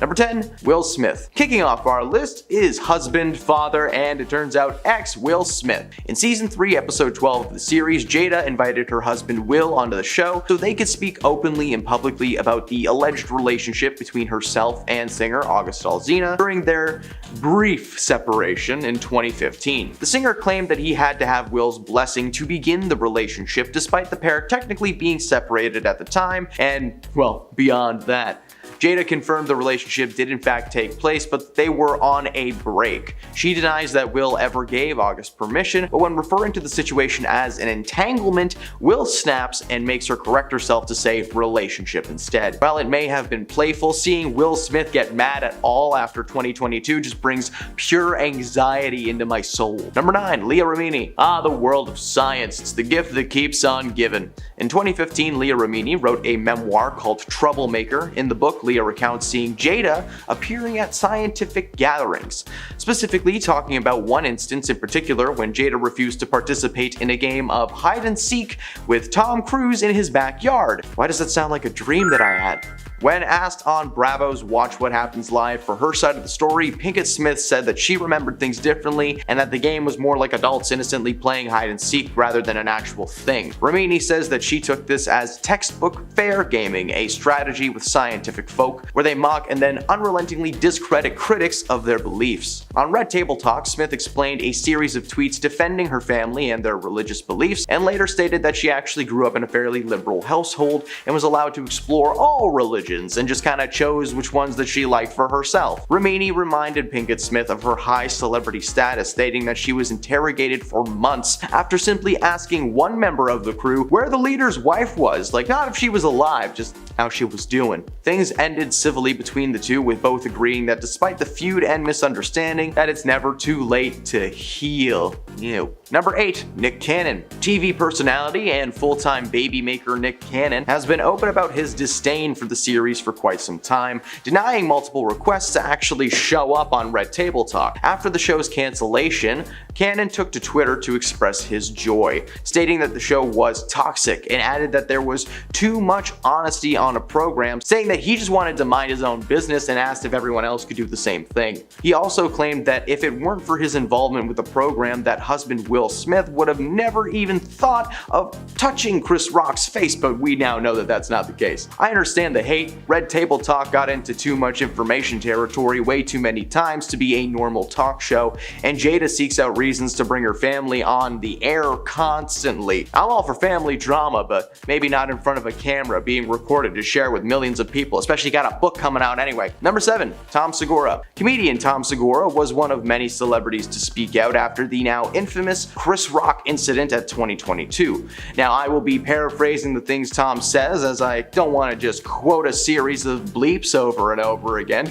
Number 10. Will Smith. Kicking off our list is husband, father, and it turns out ex-Will Smith. In season 3, episode 12 of the series, Jada invited her husband Will onto the show so they could speak openly and publicly about the alleged relationship between herself and singer August Alsina during their brief separation in 2015. The singer claimed that he had to have Will's blessing to begin the relationship, despite the pair technically being separated at the time and, well, beyond that. Jada confirmed the relationship did in fact take place, but they were on a break. She denies that Will ever gave August permission, but when referring to the situation as an entanglement, Will snaps and makes her correct herself to say relationship instead. While it may have been playful, seeing Will Smith get mad at all after 2022 just brings pure anxiety into my soul. Number 9. Leah Remini. The world of science. It's the gift that keeps on giving. In 2015, Leah Remini wrote a memoir called Troublemaker. In the book, Leah recounts seeing Jada appearing at scientific gatherings, specifically talking about one instance in particular when Jada refused to participate in a game of hide and seek with Tom Cruise in his backyard. Why does that sound like a dream that I had? When asked on Bravo's Watch What Happens Live for her side of the story, Pinkett-Smith said that she remembered things differently and that the game was more like adults innocently playing hide and seek rather than an actual thing. Remini says that she took this as textbook fair gaming, a strategy with scientific folk where they mock and then unrelentingly discredit critics of their beliefs. On Red Table Talk, Smith explained a series of tweets defending her family and their religious beliefs, and later stated that she actually grew up in a fairly liberal household and was allowed to explore all religions and just kind of chose which ones that she liked for herself. Remini reminded Pinkett-Smith of her high celebrity status, stating that she was interrogated for months after simply asking one member of the crew where the leader's wife was, like not if she was alive, just how she was doing. Things ended civilly between the two, with both agreeing that despite the feud and misunderstanding, that it's never too late to heal. Ew. Number 8. Nick Cannon. TV personality and full-time baby maker Nick Cannon has been open about his disdain for the series for quite some time, denying multiple requests to actually show up on Red Table Talk. After the show's cancellation, Cannon took to Twitter to express his joy, stating that the show was toxic and added that there was too much honesty on a program, saying that he just wanted to mind his own business and asked if everyone else could do the same thing. He also claimed that if it weren't for his involvement with the program, that husband Will Smith would have never even thought of touching Chris Rock's face, but we now know that that's not the case. I understand the hate. Red Table Talk got into too much information territory way too many times to be a normal talk show, and Jada seeks out reasons to bring her family on the air constantly. I'm all for family drama, but maybe not in front of a camera being recorded to share with millions of people, especially got a book coming out anyway. Number 7. Tom Segura. Comedian Tom Segura was one of many celebrities to speak out after the now infamous Chris Rock incident at 2022. Now, I will be paraphrasing the things Tom says, as I don't want to just quote a series of bleeps over and over again.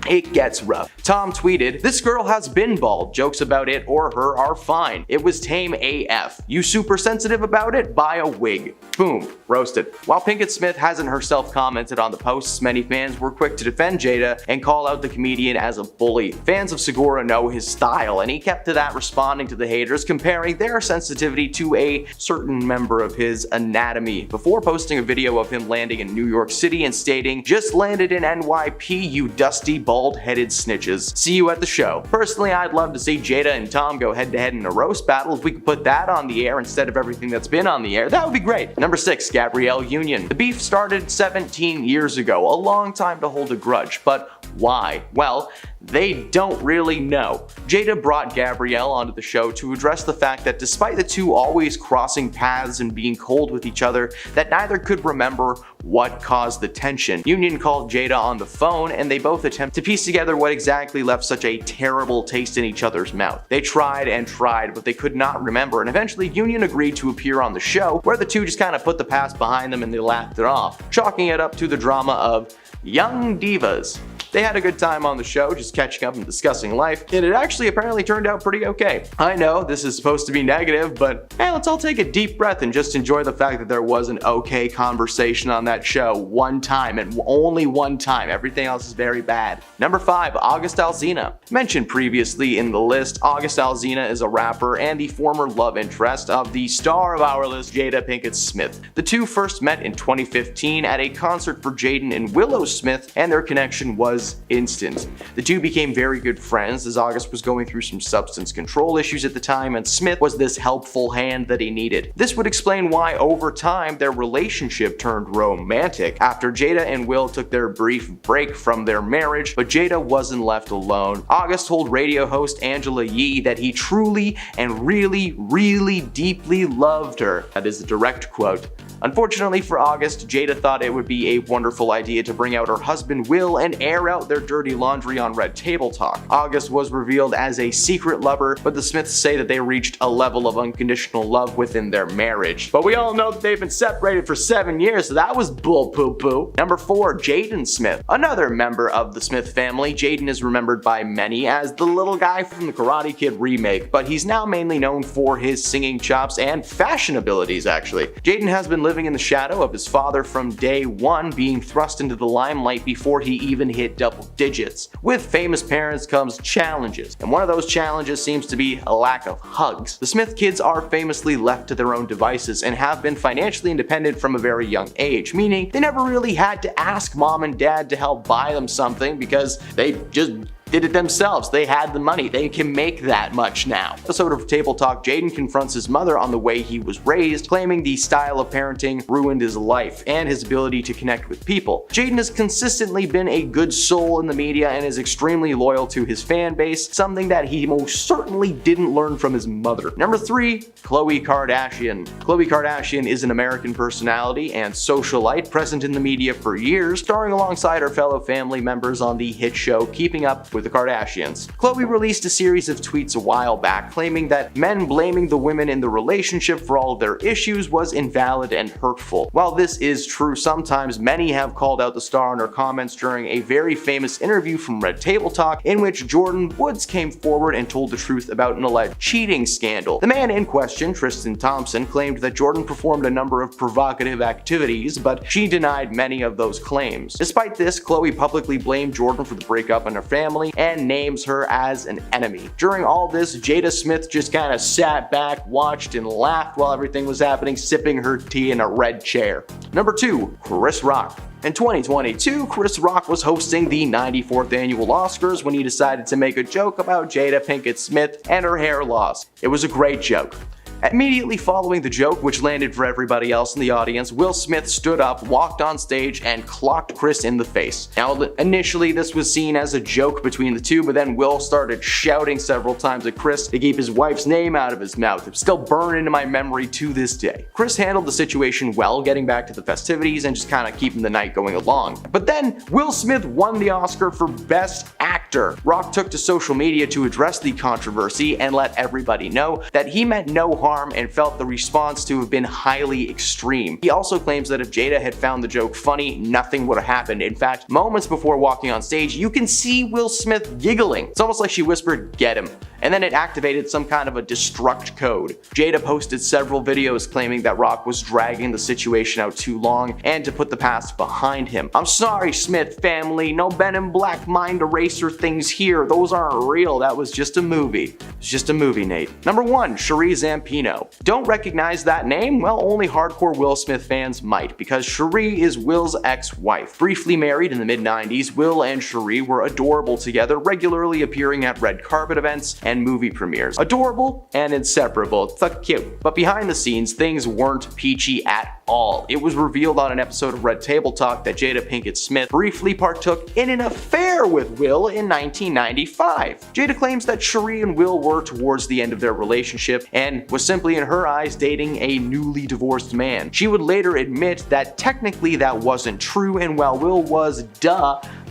It gets rough. Tom tweeted, "This girl has been bald. Jokes about it or her are fine. It was tame AF. You super sensitive about it? Buy a wig." Boom. Roasted. While Pinkett-Smith hasn't herself commented on the posts, many fans were quick to defend Jada and call out the comedian as a bully. Fans of Segura know his style, and he kept to that, responding to the haters, comparing their sensitivity to a certain member of his anatomy, before posting a video of him landing in New York City and stating, "Just landed in NYP, you dusty bald-headed snitches. See you at the show." Personally, I'd love to see Jada and Tom go head-to-head in a roast battle. If we could put that on the air instead of everything that's been on the air, that would be great. Number 6. Gabrielle Union. The beef started 17 years ago, a long time to hold a grudge, but why? Well, they don't really know. Jada brought Gabrielle onto the show to address the fact that despite the two always crossing paths and being cold with each other, that neither could remember what caused the tension. Union called Jada on the phone, and they both attempt to piece together what exactly left such a terrible taste in each other's mouth. They tried and tried, but they could not remember, and eventually Union agreed to appear on the show, where the two just kind of put the past behind them and they laughed it off, chalking it up to the drama of young divas. They had a good time on the show, just catching up and discussing life, and it actually apparently turned out pretty okay. I know this is supposed to be negative, but hey, let's all take a deep breath and just enjoy the fact that there was an okay conversation on that show one time, and only one time. Everything else is very bad. Number 5. August Alsina. Mentioned previously in the list, August Alsina is a rapper and the former love interest of the star of our list, Jada Pinkett-Smith. The two first met in 2015 at a concert for Jaden and Willow Smith, and their connection was was instant. The two became very good friends as August was going through some substance control issues at the time, and Smith was this helpful hand that he needed. This would explain why over time their relationship turned romantic after Jada and Will took their brief break from their marriage, but Jada wasn't left alone. August told radio host Angela Yee that he truly and really deeply loved her. That is a direct quote. Unfortunately for August, Jada thought it would be a wonderful idea to bring out her husband Will and air out their dirty laundry on Red Table Talk. August was revealed as a secret lover, but the Smiths say that they reached a level of unconditional love within their marriage. But we all know that they've been separated for 7 years, so that was bull poo poo. Number 4, Jaden Smith. Another member of the Smith family, Jaden is remembered by many as the little guy from the Karate Kid remake, but he's now mainly known for his singing chops and fashion abilities actually. Jaden has been living in the shadow of his father from day one, being thrust into the limelight before he even hit double digits. With famous parents comes challenges, and one of those challenges seems to be a lack of hugs. The Smith kids are famously left to their own devices and have been financially independent from a very young age, meaning they never really had to ask mom and dad to help buy them something because they just did it themselves. They had the money. They can make that much now. Episode of Table Talk, Jaden confronts his mother on the way he was raised, claiming the style of parenting ruined his life and his ability to connect with people. Jaden has consistently been a good soul in the media and is extremely loyal to his fan base, something that he most certainly didn't learn from his mother. Number 3, Khloe Kardashian. Khloe Kardashian is an American personality and socialite present in the media for years, starring alongside her fellow family members on the hit show Keeping Up with the Kardashians. Khloe released a series of tweets a while back claiming that men blaming the women in the relationship for all of their issues was invalid and hurtful. While this is true sometimes, many have called out the star in her comments during a very famous interview from Red Table Talk in which Jordan Woods came forward and told the truth about an alleged cheating scandal. The man in question, Tristan Thompson, claimed that Jordan performed a number of provocative activities, but she denied many of those claims. Despite this, Khloe publicly blamed Jordan for the breakup in her family and names her as an enemy. During all this, Jada Smith just kind of sat back, watched, and laughed while everything was happening, sipping her tea in a red chair. Number 2, Chris Rock. In 2022, Chris Rock was hosting the 94th annual Oscars when he decided to make a joke about Jada Pinkett-Smith and her hair loss. It was a great joke. Immediately following the joke, which landed for everybody else in the audience, Will Smith stood up, walked on stage, and clocked Chris in the face. Now, initially this was seen as a joke between the two, but then Will started shouting several times at Chris to keep his wife's name out of his mouth. It's still burned into my memory to this day. Chris handled the situation well, getting back to the festivities and just kind of keeping the night going along. But then, Will Smith won the Oscar for Best Actor. Rock took to social media to address the controversy and let everybody know that he meant no harm and felt the response to have been highly extreme. He also claims that if Jada had found the joke funny, nothing would have happened. In fact, moments before walking on stage, you can see Will Smith giggling. It's almost like she whispered, "Get him," and then it activated some kind of a destruct code. Jada posted several videos claiming that Rock was dragging the situation out too long and to put the past behind him. "I'm sorry, Smith family, no Ben in Black mind eraser things here. Those aren't real. That was just a movie." It's just a movie, Nate. Number 1, Cherie Zampino. Don't recognize that name? Well, only hardcore Will Smith fans might, because Cherie is Will's ex-wife. Briefly married in the mid-90s, Will and Cherie were adorable together, regularly appearing at red carpet events and movie premieres. Adorable and inseparable. It's so cute. But behind the scenes, things weren't peachy at all. It was revealed on an episode of Red Table Talk that Jada Pinkett-Smith briefly partook in an affair with Will in 1995. Jada claims that Cherie and Will were towards the end of their relationship and was simply in her eyes dating a newly divorced man. She would later admit that technically that wasn't true, and while Will was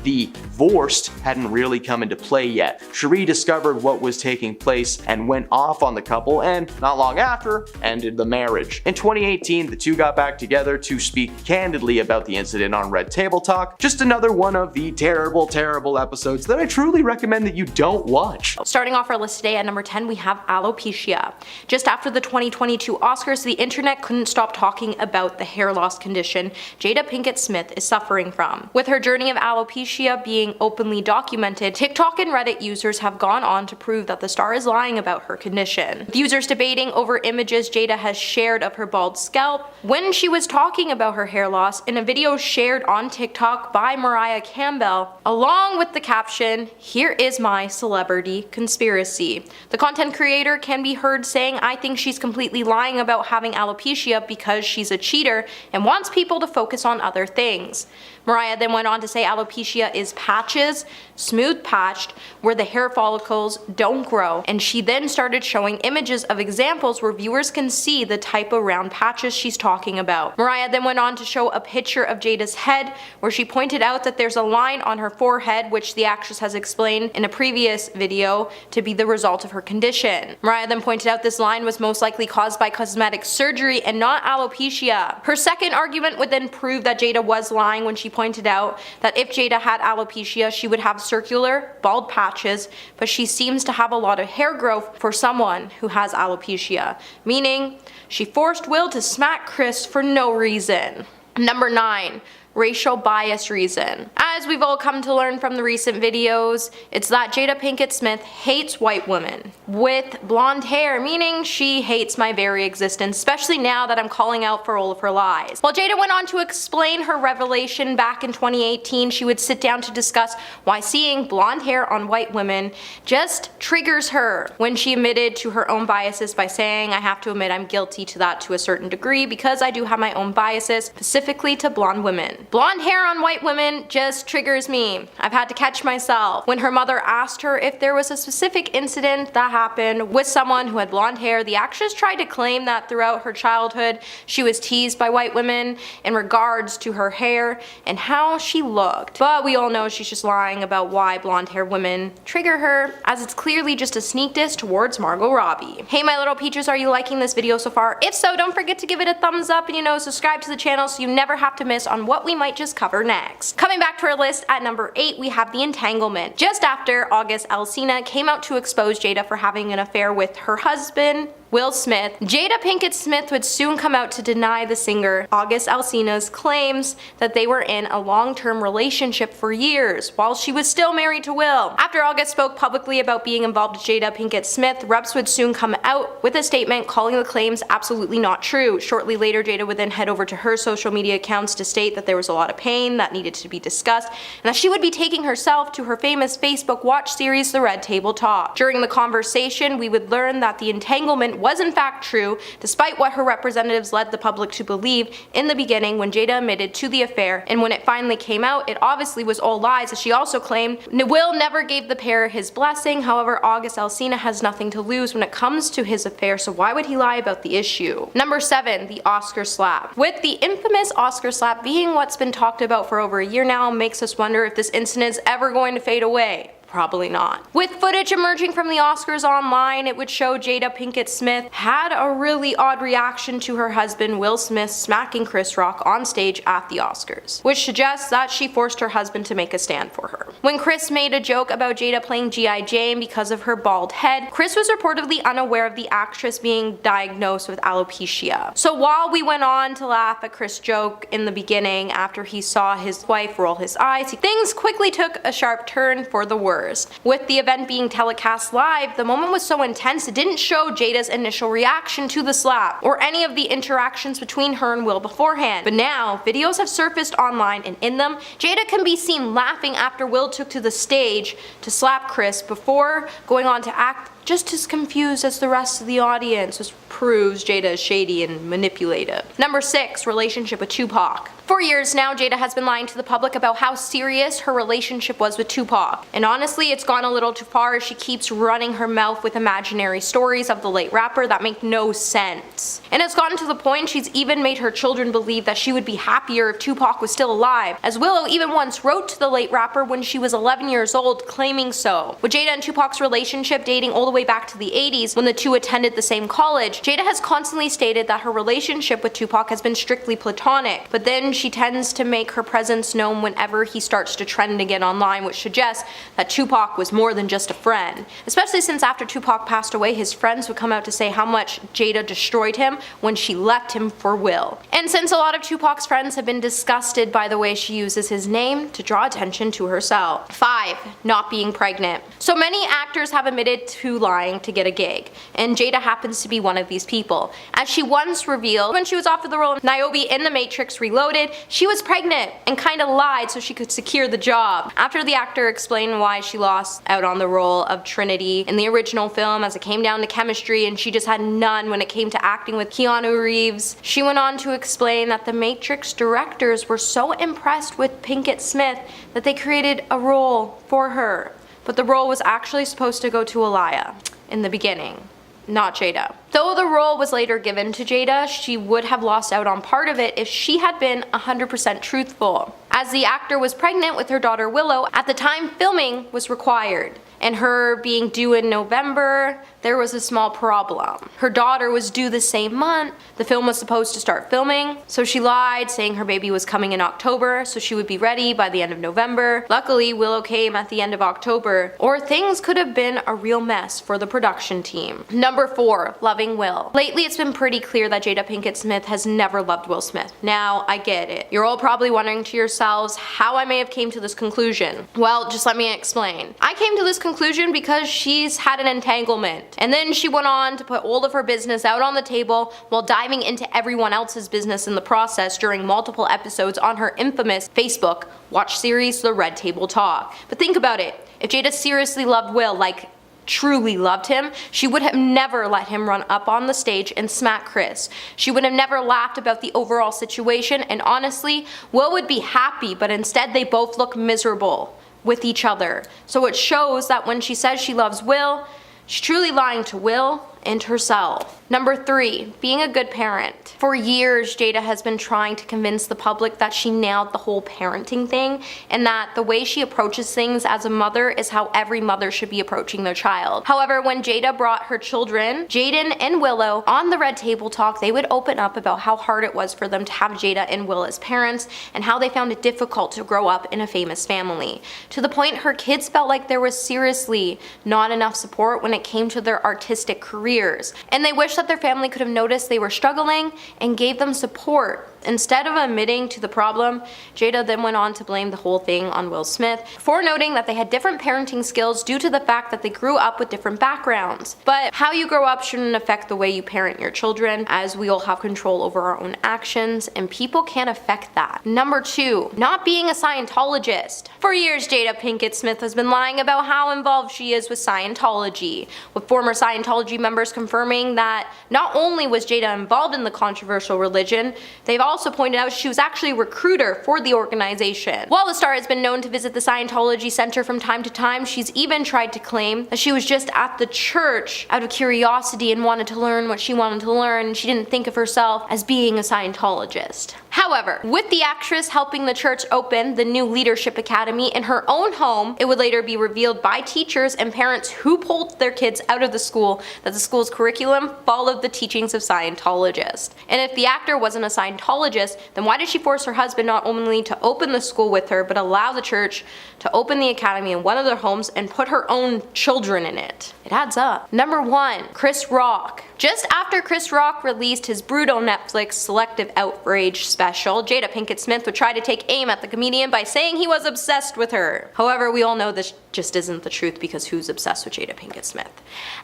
divorced hadn't really come into play yet. Cherie discovered what was taking place and went off on the couple, and not long after, ended the marriage. In 2018, the two got back together to speak candidly about the incident on Red Table Talk. Just another one of the terrible episodes that I truly recommend that you don't watch. Starting off our list today at number 10, we have alopecia. Just after the 2022 Oscars, the internet couldn't stop talking about the hair loss condition Jada Pinkett-Smith is suffering from. With her journey of alopecia, alopecia being openly documented, TikTok and Reddit users have gone on to prove that the star is lying about her condition, with users debating over images Jada has shared of her bald scalp when she was talking about her hair loss in a video shared on TikTok by Mariah Campbell, along with the caption, "Here is my celebrity conspiracy." The content creator can be heard saying, "I think she's completely lying about having alopecia because she's a cheater and wants people to focus on other things." Mariah then went on to say alopecia is patches, smooth patched, where the hair follicles don't grow, and she then started showing images of examples where viewers can see the type of round patches she's talking about. Mariah then went on to show a picture of Jada's head, where she pointed out that there's a line on her forehead, which the actress has explained in a previous video to be the result of her condition. Mariah then pointed out this line was most likely caused by cosmetic surgery and not alopecia. Her second argument would then prove that Jada was lying when she pointed out that if Jada had alopecia, she would have circular, bald patches, but she seems to have a lot of hair growth for someone who has alopecia, meaning she forced Will to smack Chris for no reason. Number 9. Racial bias reason. As we've all come to learn from the recent videos, it's that Jada Pinkett-Smith hates white women with blonde hair, meaning she hates my very existence, especially now that I'm calling out for all of her lies. While Jada went on to explain her revelation back in 2018, she would sit down to discuss why seeing blonde hair on white women just triggers her, when she admitted to her own biases by saying, "I have to admit I'm guilty to that to a certain degree because I do have my own biases, specifically to blonde women. Blonde hair on white women just triggers me. I've had to catch myself." When her mother asked her if there was a specific incident that happened with someone who had blonde hair, the actress tried to claim that throughout her childhood she was teased by white women in regards to her hair and how she looked. But we all know she's just lying about why blonde hair women trigger her, as it's clearly just a sneak diss towards Margot Robbie. Hey my little peaches, are you liking this video so far? If so, don't forget to give it a thumbs up and subscribe to the channel so you never have to miss on what we might just cover next. Coming back to our list at number 8, we have the entanglement. Just after August Alsina came out to expose Jada for having an affair with her husband, Will Smith, Jada Pinkett-Smith would soon come out to deny the singer August Alsina's claims that they were in a long-term relationship for years while she was still married to Will. After August spoke publicly about being involved with Jada Pinkett-Smith, reps would soon come out with a statement calling the claims absolutely not true. Shortly later, Jada would then head over to her social media accounts to state that there was a lot of pain that needed to be discussed and that she would be taking herself to her famous Facebook watch series, The Red Table Talk. During the conversation, we would learn that the entanglement was in fact true, despite what her representatives led the public to believe in the beginning when Jada admitted to the affair, and when it finally came out, it obviously was all lies, as she also claimed Will never gave the pair his blessing. However, August Alsina has nothing to lose when it comes to his affair, so why would he lie about the issue? Number 7, the Oscar slap. With the infamous Oscar slap being what's been talked about for over a year now, makes us wonder if this incident is ever going to fade away. Probably not. With footage emerging from the Oscars online, it would show Jada Pinkett-Smith had a really odd reaction to her husband Will Smith smacking Chris Rock on stage at the Oscars, which suggests that she forced her husband to make a stand for her. When Chris made a joke about Jada playing G.I. Jane because of her bald head, Chris was reportedly unaware of the actress being diagnosed with alopecia. So while we went on to laugh at Chris' joke in the beginning after he saw his wife roll his eyes, things quickly took a sharp turn for the worse. With the event being telecast live, the moment was so intense it didn't show Jada's initial reaction to the slap, or any of the interactions between her and Will beforehand. But now, videos have surfaced online, and in them, Jada can be seen laughing after Will took to the stage to slap Chris before going on to act just as confused as the rest of the audience, which proves Jada is shady and manipulative. Number 6, relationship with Tupac. For years now, Jada has been lying to the public about how serious her relationship was with Tupac. And honestly, it's gone a little too far as she keeps running her mouth with imaginary stories of the late rapper that make no sense. And it's gotten to the point she's even made her children believe that she would be happier if Tupac was still alive, as Willow even once wrote to the late rapper when she was 11 years old claiming so. With Jada and Tupac's relationship dating all the way back to the 80s when the two attended the same college, Jada has constantly stated that her relationship with Tupac has been strictly platonic, but then she tends to make her presence known whenever he starts to trend again online, which suggests that Tupac was more than just a friend. Especially since after Tupac passed away, his friends would come out to say how much Jada destroyed him when she left him for Will. And since a lot of Tupac's friends have been disgusted by the way she uses his name to draw attention to herself. 5. Not being pregnant. So many actors have admitted to lying to get a gig, and Jada happens to be one of these people. As she once revealed when she was offered the role of Niobe in The Matrix Reloaded, she was pregnant and kinda lied so she could secure the job. After the actor explained why she lost out on the role of Trinity in the original film as it came down to chemistry and she just had none when it came to acting with Keanu Reeves, she went on to explain that the Matrix directors were so impressed with Pinkett-Smith that they created a role for her. But the role was actually supposed to go to Aaliyah in the beginning, not Jada. Though the role was later given to Jada, she would have lost out on part of it if she had been 100% truthful, as the actor was pregnant with her daughter Willow at the time filming was required. And her being due in November, there was a small problem. Her daughter was due the same month. The film was supposed to start filming, so she lied, saying her baby was coming in October, so she would be ready by the end of November. Luckily, Willow came at the end of October, or things could have been a real mess for the production team. Number 4, loving Will. Lately, it's been pretty clear that Jada Pinkett-Smith has never loved Will Smith. Now, I get it. You're all probably wondering to yourselves how I may have came to this conclusion. Well, just let me explain. I came to this conclusion because she's had an entanglement, and then she went on to put all of her business out on the table while diving into everyone else's business in the process during multiple episodes on her infamous Facebook watch series The Red Table Talk. But think about it, if Jada seriously loved Will, like truly loved him, she would have never let him run up on the stage and smack Chris. She would have never laughed about the overall situation, and honestly, Will would be happy, but instead they both look miserable with each other. So it shows that when she says she loves Will, she's truly lying to Will and herself. Number 3, being a good parent. For years, Jada has been trying to convince the public that she nailed the whole parenting thing, and that the way she approaches things as a mother is how every mother should be approaching their child. However, when Jada brought her children, Jaden and Willow, on the Red Table Talk, they would open up about how hard it was for them to have Jada and Will as parents, and how they found it difficult to grow up in a famous family. To the point her kids felt like there was seriously not enough support when it came to their artistic careers. And they wish that their family could have noticed they were struggling and gave them support. Instead of admitting to the problem, Jada then went on to blame the whole thing on Will Smith, before noting that they had different parenting skills due to the fact that they grew up with different backgrounds. But how you grow up shouldn't affect the way you parent your children, as we all have control over our own actions, and people can't affect that. Number 2, not being a Scientologist. For years, Jada Pinkett-Smith has been lying about how involved she is with Scientology, with former Scientology members confirming that not only was Jada involved in the controversial religion, they've also pointed out she was actually a recruiter for the organization. While the star has been known to visit the Scientology Center from time to time, she's even tried to claim that she was just at the church out of curiosity and wanted to learn what she wanted to learn, and she didn't think of herself as being a Scientologist. However, with the actress helping the church open the new Leadership Academy in her own home, it would later be revealed by teachers and parents who pulled their kids out of the school that the school's curriculum followed the teachings of Scientologists. And if the actor wasn't a Scientologist, then why did she force her husband not only to open the school with her, but allow the church to open the academy in one of their homes and put her own children in it? It adds up. Number 1, Chris Rock. Just after Chris Rock released his brutal Netflix Selective Outrage special, Jada Pinkett-Smith would try to take aim at the comedian by saying he was obsessed with her. However, we all know this just isn't the truth, because who's obsessed with Jada Pinkett-Smith?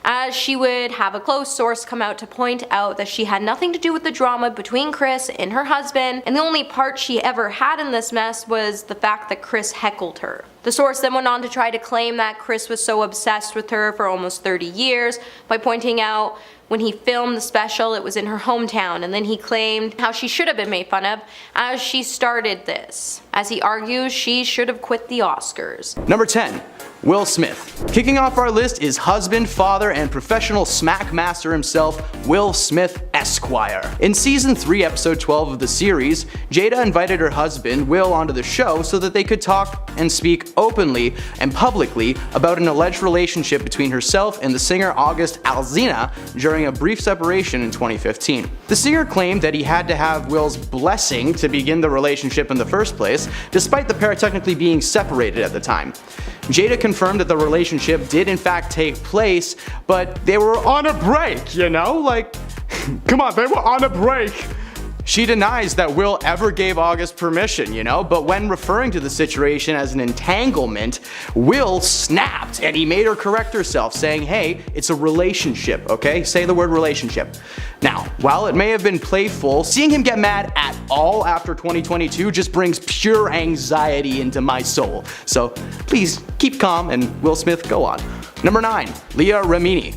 As she would have a close source come out to point out that she had nothing to do with the drama between Chris and her husband, and the only part she ever had in this mess was the fact that Chris heckled her. The source then went on to try to claim that Chris was so obsessed with her for almost 30 years by pointing out when he filmed the special, it was in her hometown, and then he claimed how she should have been made fun of as she started this. As he argues, she should have quit the Oscars. Number 10. Will Smith. Kicking off our list is husband, father, and professional smack master himself, Will Smith Esquire. In season 3, episode 12 of the series, Jada invited her husband, Will, onto the show so that they could talk and speak openly and publicly about an alleged relationship between herself and the singer August Alsina during a brief separation in 2015. The singer claimed that he had to have Will's blessing to begin the relationship in the first place, despite the pair technically being separated at the time. Jada confirmed that the relationship did in fact take place, but they were on a break, you know? Like, come on, they were on a break. She denies that Will ever gave August permission, you know, but when referring to the situation as an entanglement, Will snapped and he made her correct herself, saying, hey, it's a relationship, okay? Say the word relationship. Now, while it may have been playful, seeing him get mad at all after 2022 just brings pure anxiety into my soul. So please keep calm and Will Smith, go on. Number 9, Leah Remini.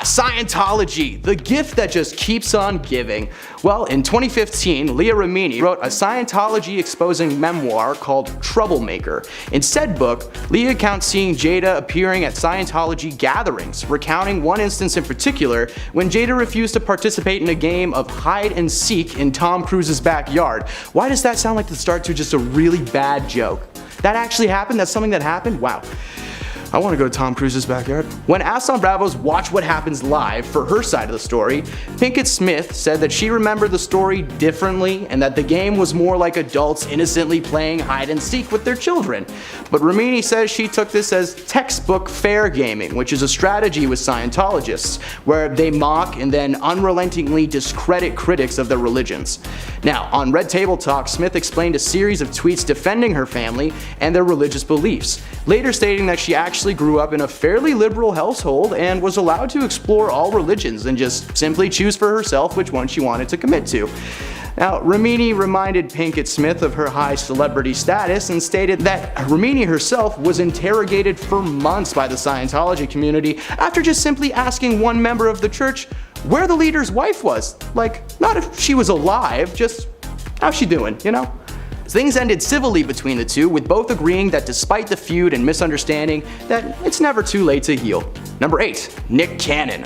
Scientology, the gift that just keeps on giving. Well, in 2015, Leah Remini wrote a Scientology exposing memoir called Troublemaker. In said book, Leah recounts seeing Jada appearing at Scientology gatherings, recounting one instance in particular when Jada refused to participate in a game of hide and seek in Tom Cruise's backyard. Why does that sound like the start to just a really bad joke? That actually happened? That's something that happened? Wow. I want to go to Tom Cruise's backyard. When asked on Bravo's Watch What Happens Live for her side of the story, Pinkett-Smith said that she remembered the story differently and that the game was more like adults innocently playing hide and seek with their children. But Remini says she took this as textbook fair gaming, which is a strategy with Scientologists, where they mock and then unrelentingly discredit critics of their religions. Now, on Red Table Talk, Smith explained a series of tweets defending her family and their religious beliefs, later stating that she actually grew up in a fairly liberal household and was allowed to explore all religions and just simply choose for herself which one she wanted to commit to. Now, Remini reminded Pinkett-Smith of her high celebrity status and stated that Remini herself was interrogated for months by the Scientology community after just simply asking one member of the church where the leader's wife was. Like, not if she was alive, just how's she doing, you know? Things ended civilly between the two, with both agreeing that despite the feud and misunderstanding, that it's never too late to heal. Number 8, Nick Cannon.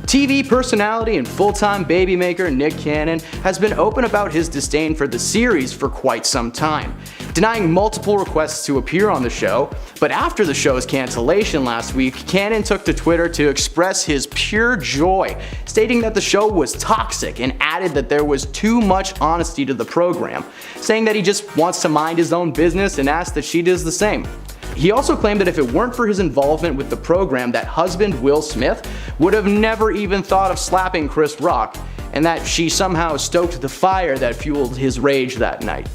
TV personality and full-time baby maker Nick Cannon has been open about his disdain for the series for quite some time, denying multiple requests to appear on the show. But after the show's cancellation last week, Cannon took to Twitter to express his pure joy, stating that the show was toxic and added that there was too much honesty to the program, saying that he just wants to mind his own business and asked that she does the same. He also claimed that if it weren't for his involvement with the program, that husband Will Smith would have never even thought of slapping Chris Rock, and that she somehow stoked the fire that fueled his rage that night.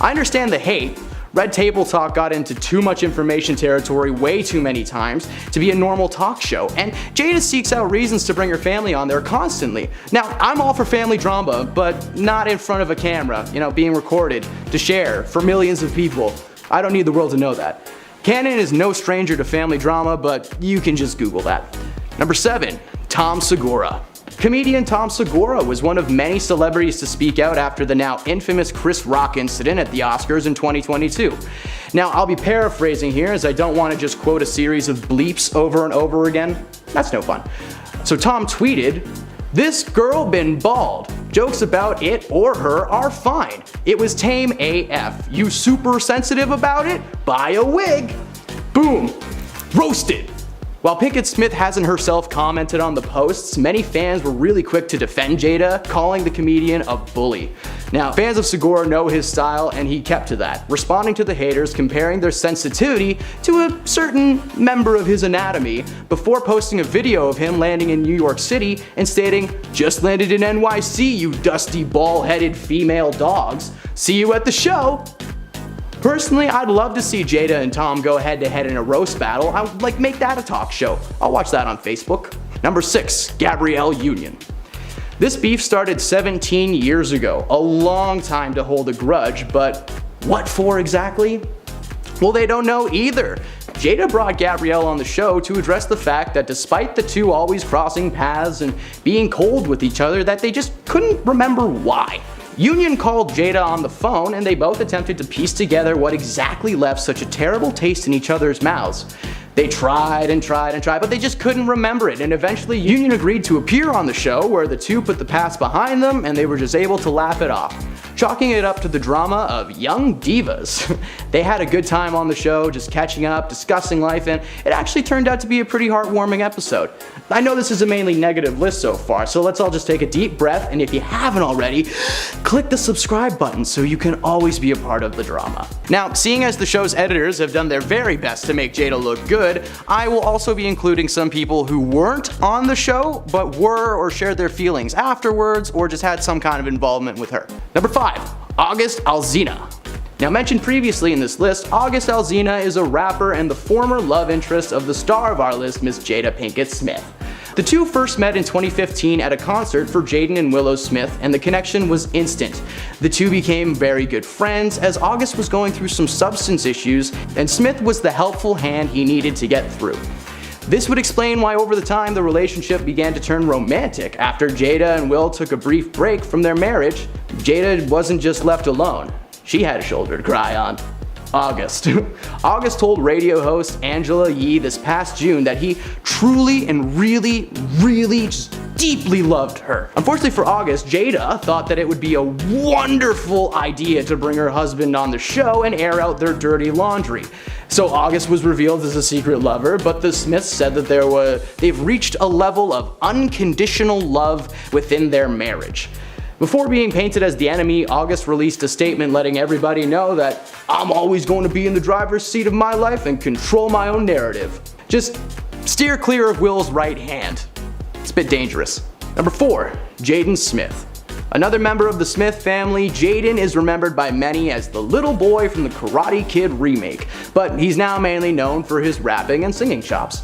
I understand the hate. Red Table Talk got into too much information territory way too many times to be a normal talk show, and Jada seeks out reasons to bring her family on there constantly. Now, I'm all for family drama, but not in front of a camera, you know, being recorded to share for millions of people. I don't need the world to know that. Cannon is no stranger to family drama, but you can just Google that. Number 7, Tom Segura. Comedian Tom Segura was one of many celebrities to speak out after the now infamous Chris Rock incident at the Oscars in 2022. Now, I'll be paraphrasing here as I don't want to just quote a series of bleeps over and over again. That's no fun. So Tom tweeted, "This girl been bald. Jokes about it or her are fine. It was tame AF. You super sensitive about it? Buy a wig." Boom. Roasted. While Pinkett-Smith hasn't herself commented on the posts, many fans were really quick to defend Jada, calling the comedian a bully. Now, fans of Segura know his style, and he kept to that, responding to the haters, comparing their sensitivity to a certain member of his anatomy, before posting a video of him landing in New York City and stating, "Just landed in NYC, you dusty ball-headed female dogs. See you at the show." Personally, I'd love to see Jada and Tom go head-to-head in a roast battle. I would make that a talk show. I'll watch that on Facebook. Number 6, Gabrielle Union. This beef started 17 years ago, a long time to hold a grudge, but what for exactly? Well, they don't know either. Jada brought Gabrielle on the show to address the fact that despite the two always crossing paths and being cold with each other, that they just couldn't remember why. Union called Jada on the phone and they both attempted to piece together what exactly left such a terrible taste in each other's mouths. They tried and tried and tried, but they just couldn't remember it, and eventually Union agreed to appear on the show where the two put the past behind them and they were just able to laugh it off, chalking it up to the drama of young divas. They had a good time on the show, just catching up, discussing life, and it actually turned out to be a pretty heartwarming episode. I know this is a mainly negative list so far, so let's all just take a deep breath, and if you haven't already, click the subscribe button so you can always be a part of the drama. Now, seeing as the show's editors have done their very best to make Jada look good, I will also be including some people who weren't on the show, but were or shared their feelings afterwards or just had some kind of involvement with her. Number 5, August Alsina. Now, mentioned previously in this list, August Alsina is a rapper and the former love interest of the star of our list, Miss Jada Pinkett-Smith. The two first met in 2015 at a concert for Jaden and Willow Smith, and the connection was instant. The two became very good friends as August was going through some substance issues, and Smith was the helpful hand he needed to get through. This would explain why over the time the relationship began to turn romantic. After Jada and Will took a brief break from their marriage, Jada wasn't just left alone. She had a shoulder to cry on. August. August told radio host Angela Yee this past June that he truly and really just deeply loved her. Unfortunately for August, Jada thought that it would be a wonderful idea to bring her husband on the show and air out their dirty laundry. So August was revealed as a secret lover, but the Smiths said that they've reached a level of unconditional love within their marriage. Before being painted as the enemy, August released a statement letting everybody know that I'm always going to be in the driver's seat of my life and control my own narrative. Just steer clear of Will's right hand. It's a bit dangerous. Number 4, Jaden Smith. Another member of the Smith family, Jaden is remembered by many as the little boy from the Karate Kid remake, but he's now mainly known for his rapping and singing chops.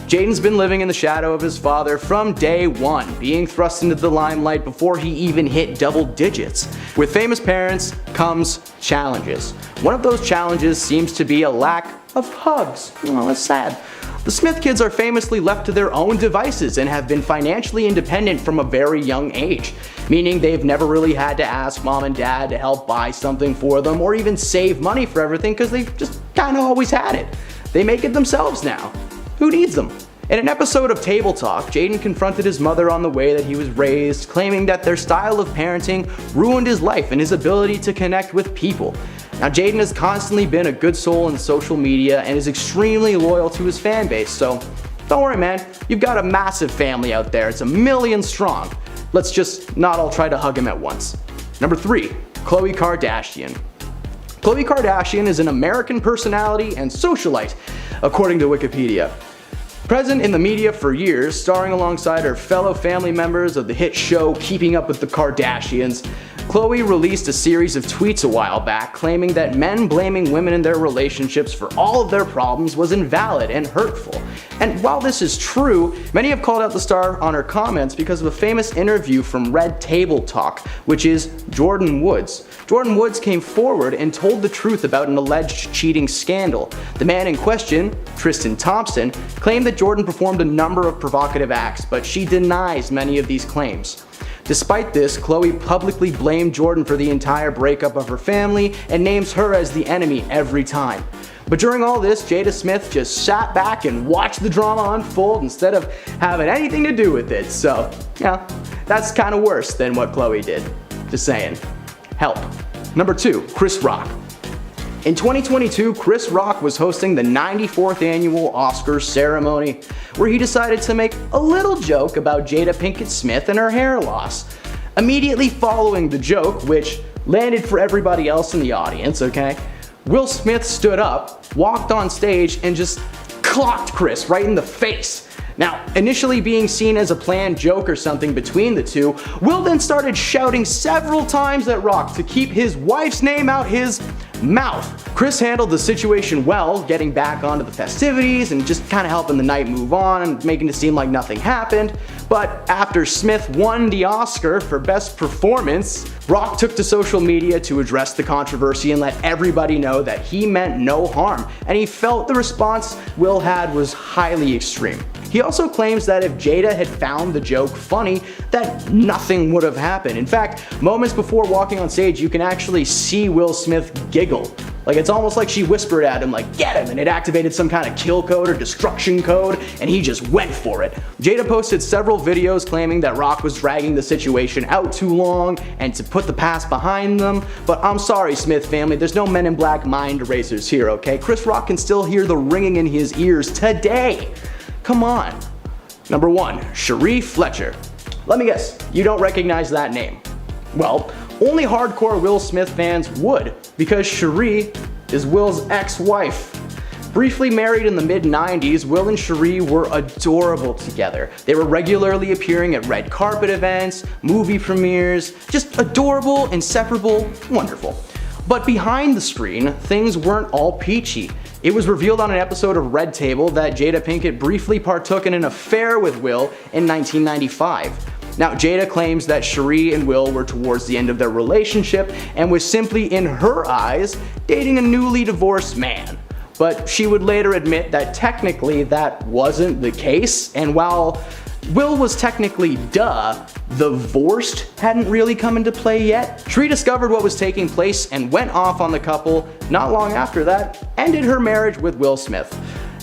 Jaden's been living in the shadow of his father from day one, being thrust into the limelight before he even hit double digits. With famous parents comes challenges. One of those challenges seems to be a lack of hugs. Oh, that's sad. The Smith kids are famously left to their own devices and have been financially independent from a very young age, meaning they've never really had to ask mom and dad to help buy something for them or even save money for everything because they've just kind of always had it. They make it themselves now. Who needs them? In an episode of Table Talk, Jaden confronted his mother on the way that he was raised, claiming that their style of parenting ruined his life and his ability to connect with people. Now, Jaden has constantly been a good soul in social media and is extremely loyal to his fan base, so don't worry, man, you've got a massive family out there. It's 1 million strong. Let's just not all try to hug him at once. Number 3, Khloe Kardashian. Khloe Kardashian is an American personality and socialite, according to Wikipedia. Present in the media for years, starring alongside her fellow family members of the hit show Keeping Up with the Kardashians, Khloe released a series of tweets a while back claiming that men blaming women in their relationships for all of their problems was invalid and hurtful. And while this is true, many have called out the star on her comments because of a famous interview from Red Table Talk, which is Jordan Woods. Jordan Woods came forward and told the truth about an alleged cheating scandal. The man in question, Tristan Thompson, claimed that Jordan performed a number of provocative acts, but she denies many of these claims. Despite this, Khloe publicly blamed Jordan for the entire breakup of her family and names her as the enemy every time. But during all this, Jada Smith just sat back and watched the drama unfold instead of having anything to do with it. So, yeah, that's kind of worse than what Khloe did. Just saying. Help. Number 2, Chris Rock. In 2022, Chris Rock was hosting the 94th annual Oscars ceremony, where he decided to make a little joke about Jada Pinkett-Smith and her hair loss. Immediately following the joke, which landed for everybody else in the audience, okay, Will Smith stood up, walked on stage, and just clocked Chris right in the face. Now, initially being seen as a planned joke or something between the two, Will then started shouting several times at Rock to keep his wife's name out his mouth. Chris handled the situation well, getting back onto the festivities and just kind of helping the night move on and making it seem like nothing happened. But after Smith won the Oscar for Best Performance, Rock took to social media to address the controversy and let everybody know that he meant no harm, and he felt the response Will had was highly extreme. He also claims that if Jada had found the joke funny, that nothing would have happened. In fact, moments before walking on stage, you can actually see Will Smith giggle. Like, it's almost like she whispered at him, like, "Get him," and it activated some kind of kill code or destruction code, and he just went for it. Jada posted several videos claiming that Rock was dragging the situation out too long and to put the past behind them, but I'm sorry, Smith family, there's no Men in Black mind erasers here, okay? Chris Rock can still hear the ringing in his ears today. Come on. Number 1, Cherie Fletcher. Let me guess, you don't recognize that name. Well, only hardcore Will Smith fans would, because Cherie is Will's ex-wife. Briefly married in the mid-90s, Will and Cherie were adorable together. They were regularly appearing at red carpet events, movie premieres, just adorable, inseparable, wonderful. But behind the screen, things weren't all peachy. It was revealed on an episode of Red Table that Jada Pinkett briefly partook in an affair with Will in 1995. Now, Jada claims that Cherie and Will were towards the end of their relationship and was simply, in her eyes, dating a newly divorced man. But she would later admit that technically that wasn't the case, and while Will was technically divorced hadn't really come into play yet, Cherie discovered what was taking place and went off on the couple. Not long after that, ended her marriage with Will Smith.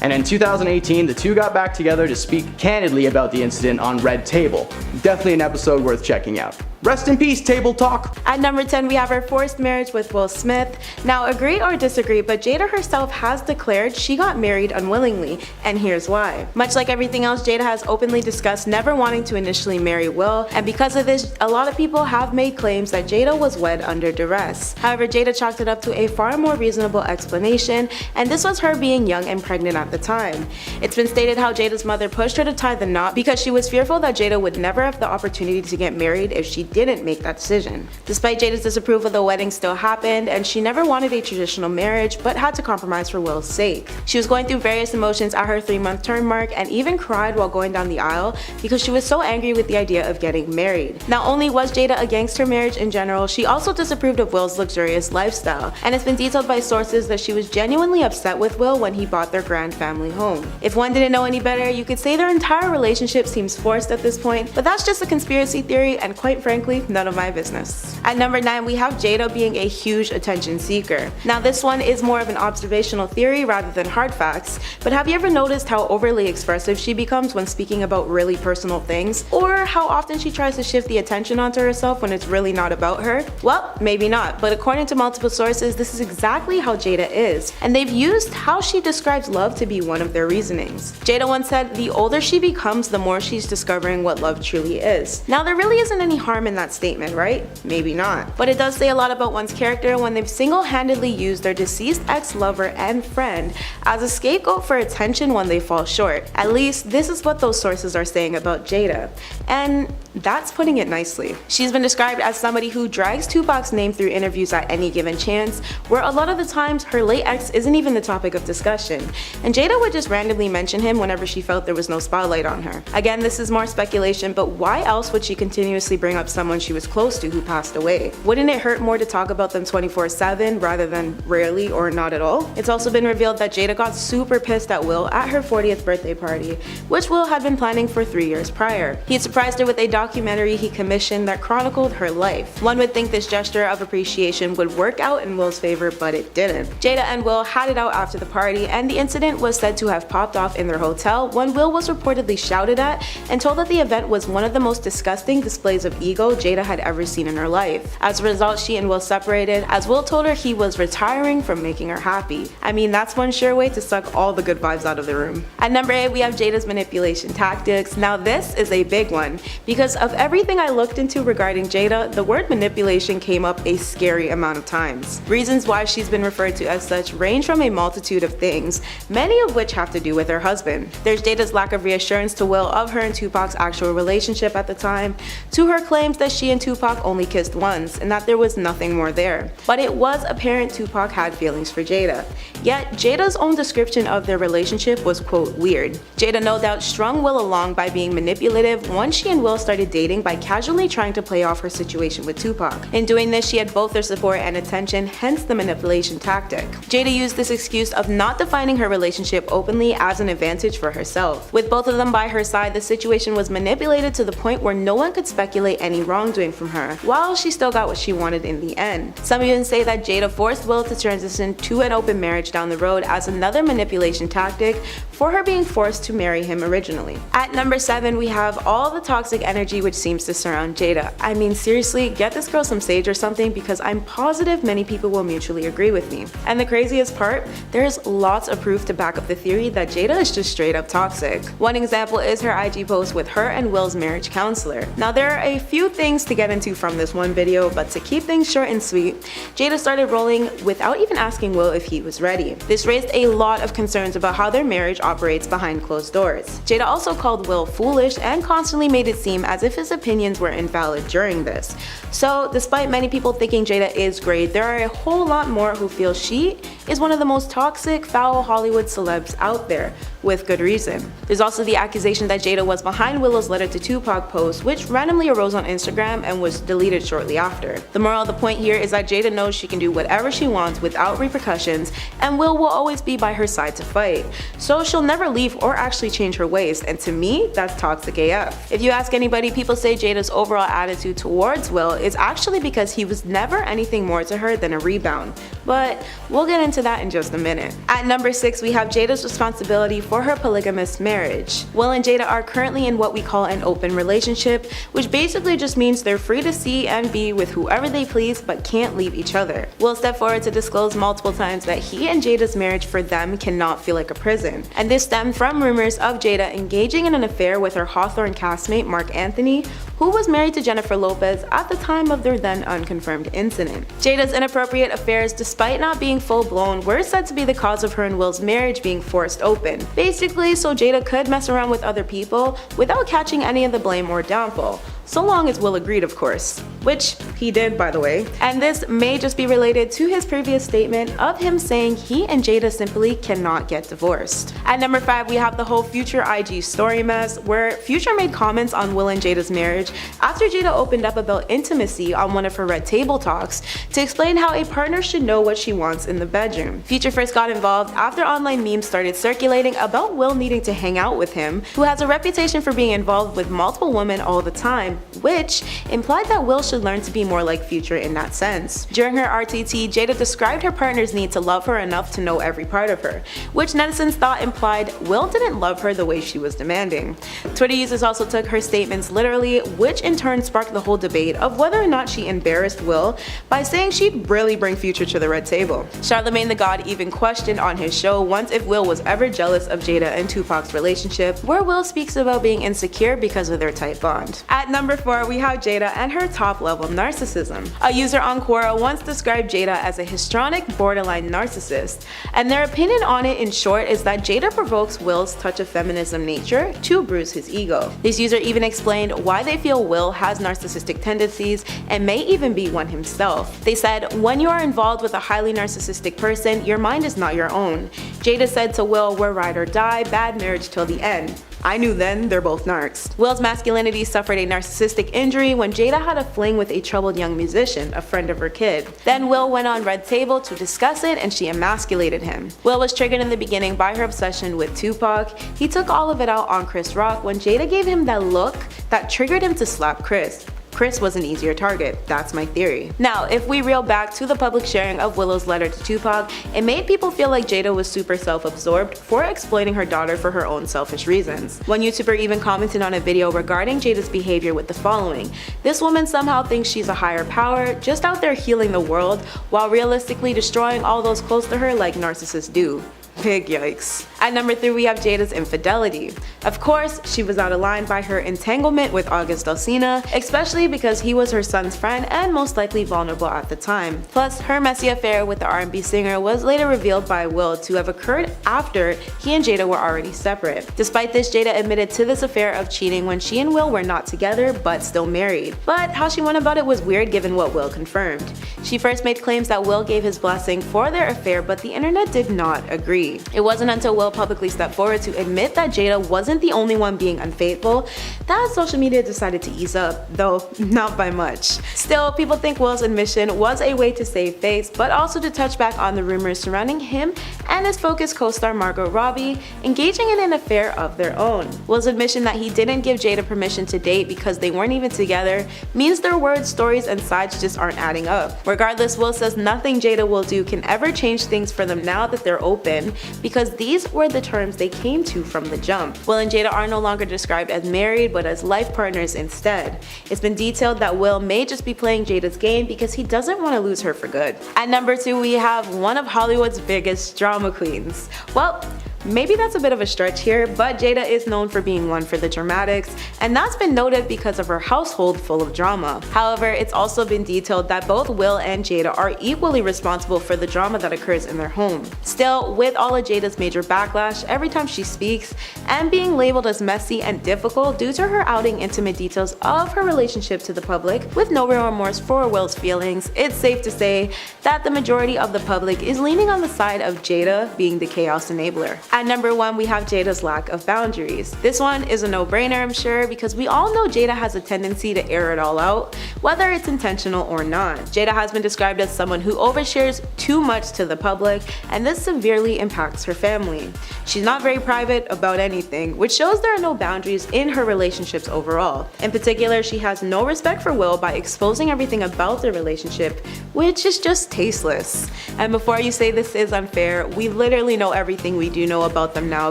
And in 2018, the two got back together to speak candidly about the incident on Red Table. Definitely an episode worth checking out. Rest in peace, Table Talk. At number 10, we have her forced marriage with Will Smith. Now, agree or disagree, but Jada herself has declared she got married unwillingly, and here's why. Much like everything else, Jada has openly discussed never wanting to initially marry Will, and because of this, a lot of people have made claims that Jada was wed under duress. However, Jada chalked it up to a far more reasonable explanation, and this was her being young and pregnant at the time. It's been stated how Jada's mother pushed her to tie the knot because she was fearful that Jada would never have the opportunity to get married if she didn't make that decision. Despite Jada's disapproval, the wedding still happened, and she never wanted a traditional marriage but had to compromise for Will's sake. She was going through various emotions at her 3-month term mark and even cried while going down the aisle because she was so angry with the idea of getting married. Not only was Jada against her marriage in general, she also disapproved of Will's luxurious lifestyle, and it's been detailed by sources that she was genuinely upset with Will when he bought their grand family home. If one didn't know any better, you could say their entire relationship seems forced at this point, but that's just a conspiracy theory and quite frankly, none of my business. At number 9, we have Jada being a huge attention seeker. Now this one is more of an observational theory rather than hard facts, but have you ever noticed how overly expressive she becomes when speaking about really personal things? Or how often she tries to shift the attention onto herself when it's really not about her? Well, maybe not, but according to multiple sources, this is exactly how Jada is, and they've used how she describes love to be one of their reasonings. Jada once said, the older she becomes, the more she's discovering what love truly is. Now there really isn't any harm in that statement, right? Maybe not. But it does say a lot about one's character when they've single-handedly used their deceased ex-lover and friend as a scapegoat for attention when they fall short. At least this is what those sources are saying about Jada. And that's putting it nicely. She's been described as somebody who drags Tupac's name through interviews at any given chance, where a lot of the times her late ex isn't even the topic of discussion, and Jada would just randomly mention him whenever she felt there was no spotlight on her. Again, this is more speculation, but why else would she continuously bring up someone she was close to who passed away? Wouldn't it hurt more to talk about them 24/7 rather than rarely or not at all? It's also been revealed that Jada got super pissed at Will at her 40th birthday party, which Will had been planning for 3 years prior. He had surprised her with a documentary he commissioned that chronicled her life. One would think this gesture of appreciation would work out in Will's favor, but it didn't. Jada and Will had it out after the party, and the incident was said to have popped off in their hotel when Will was reportedly shouted at and told that the event was one of the most disgusting displays of ego Jada had ever seen in her life. As a result, she and Will separated, as Will told her he was retiring from making her happy. I mean, that's one sure way to suck all the good vibes out of the room. At number 8, we have Jada's manipulation tactics. Now this is a big one, because of everything I looked into regarding Jada, the word manipulation came up a scary amount of times. Reasons why she's been referred to as such range from a multitude of things, many of which have to do with her husband. There's Jada's lack of reassurance to Will of her and Tupac's actual relationship at the time, to her claims that she and Tupac only kissed once and that there was nothing more there. But it was apparent Tupac had feelings for Jada. Yet, Jada's own description of their relationship was quote weird. Jada no doubt strung Will along by being manipulative once she and Will started dating by casually trying to play off her situation with Tupac. In doing this, she had both their support and attention, hence the manipulation tactic. Jada used this excuse of not defining her relationship openly as an advantage for herself. With both of them by her side, the situation was manipulated to the point where no one could speculate any wrongdoing from her, while she still got what she wanted in the end. Some even say that Jada forced Will to transition to an open marriage down the road as another manipulation tactic for her being forced to marry him originally. At number 7, we have all the toxic energy which seems to surround Jada. I mean, seriously, get this girl some sage or something, because I'm positive many people will mutually agree with me. And the craziest part, there's lots of proof to back up the theory that Jada is just straight up toxic. One example is her IG post with her and Will's marriage counselor. Now there are a few things to get into from this one video, but to keep things short and sweet, Jada started rolling without even asking Will if he was ready. This raised a lot of concerns about how their marriage operates behind closed doors. Jada also called Will foolish and constantly made it seem as if his opinions were invalid during this. So despite many people thinking Jada is great, there are a whole lot more who feel she is one of the most toxic, foul Hollywood celebs out there, with good reason. There's also the accusation that Jada was behind Willow's letter to Tupac post, which randomly arose on Instagram and was deleted shortly after. The moral of the point here is that Jada knows she can do whatever she wants without repercussions, and Will always be by her side to fight. So she'll never leave or actually change her ways, and to me, that's toxic AF. If you ask anybody, people say Jada's overall attitude towards Will is actually because he was never anything more to her than a rebound. But we'll get into that in just a minute. At number 6, we have Jada's responsibility for her polygamous marriage. Will and Jada are currently in what we call an open relationship, which basically just means they're free to see and be with whoever they please but can't leave each other. Will stepped forward to disclose multiple times that he and Jada's marriage for them cannot feel like a prison. And this stemmed from rumors of Jada engaging in an affair with her Hawthorne castmate Mark Anthony, who was married to Jennifer Lopez at the time of their then unconfirmed incident. Jada's inappropriate affairs, despite not being full-blown, were said to be the cause of her and Will's marriage being forced open. Basically, so Jada could mess around with other people without catching any of the blame or downfall. So long as Will agreed, of course. Which he did, by the way. And this may just be related to his previous statement of him saying he and Jada simply cannot get divorced. At number 5, we have the whole Future IG story mess, where Future made comments on Will and Jada's marriage after Jada opened up about intimacy on one of her Red Table talks to explain how a partner should know what she wants in the bedroom. Future first got involved after online memes started circulating about Will needing to hang out with him, who has a reputation for being involved with multiple women all the time, which implied that Will should learn to be more like Future in that sense. During her RTT, Jada described her partner's need to love her enough to know every part of her, which netizens thought implied Will didn't love her the way she was demanding. Twitter users also took her statements literally, which in turn sparked the whole debate of whether or not she embarrassed Will by saying she'd really bring Future to the Red Table. Charlemagne the God even questioned on his show once if Will was ever jealous of Jada and Tupac's relationship, where Will speaks about being insecure because of their tight bond. At number 4, we have Jada and her top level narcissism. A user on Quora once described Jada as a histrionic borderline narcissist, and their opinion on it in short is that Jada provokes Will's touch of feminism nature to bruise his ego. This user even explained why they feel Will has narcissistic tendencies and may even be one himself. They said, when you are involved with a highly narcissistic person, your mind is not your own. Jada said to Will, we're ride or die, bad marriage till the end. I knew then, they're both narcs. Will's masculinity suffered a narcissistic injury when Jada had a fling with a troubled young musician, a friend of her kid. Then Will went on Red Table to discuss it and she emasculated him. Will was triggered in the beginning by her obsession with Tupac. He took all of it out on Chris Rock when Jada gave him that look that triggered him to slap Chris. Chris was an easier target, that's my theory. Now, if we reel back to the public sharing of Willow's letter to Tupac, it made people feel like Jada was super self-absorbed for exploiting her daughter for her own selfish reasons. One YouTuber even commented on a video regarding Jada's behavior with the following: this woman somehow thinks she's a higher power, just out there healing the world, while realistically destroying all those close to her like narcissists do. Big yikes. At number 3, we have Jada's infidelity. Of course, she was out of line by her entanglement with August Alsina, especially because he was her son's friend and most likely vulnerable at the time. Plus, her messy affair with the R&B singer was later revealed by Will to have occurred after he and Jada were already separate. Despite this, Jada admitted to this affair of cheating when she and Will were not together but still married. But how she went about it was weird given what Will confirmed. She first made claims that Will gave his blessing for their affair, but the internet did not agree. It wasn't until Will publicly stepped forward to admit that Jada wasn't the only one being unfaithful that social media decided to ease up, though not by much. Still, people think Will's admission was a way to save face, but also to touch back on the rumors surrounding him and his Focus co-star Margot Robbie engaging in an affair of their own. Will's admission that he didn't give Jada permission to date because they weren't even together means their words, stories, and sides just aren't adding up. Regardless, Will says nothing Jada will do can ever change things for them now that they're open, because these were the terms they came to from the jump. Will and Jada are no longer described as married, but as life partners instead. It's been detailed that Will may just be playing Jada's game because he doesn't want to lose her for good. At number 2, we have one of Hollywood's biggest drama queens. Well, maybe that's a bit of a stretch here, but Jada is known for being one for the dramatics, and that's been noted because of her household full of drama. However, it's also been detailed that both Will and Jada are equally responsible for the drama that occurs in their home. Still, with all of Jada's major backlash every time she speaks, and being labeled as messy and difficult due to her outing intimate details of her relationship to the public with no real remorse for Will's feelings, it's safe to say that the majority of the public is leaning on the side of Jada being the chaos enabler. At number 1, we have Jada's lack of boundaries. This one is a no-brainer, I'm sure, because we all know Jada has a tendency to air it all out, whether it's intentional or not. Jada has been described as someone who overshares too much to the public, and this severely impacts her family. She's not very private about anything, which shows there are no boundaries in her relationships overall. In particular, she has no respect for Will by exposing everything about their relationship, which is just tasteless. And before you say this is unfair, we literally know everything we do know about them now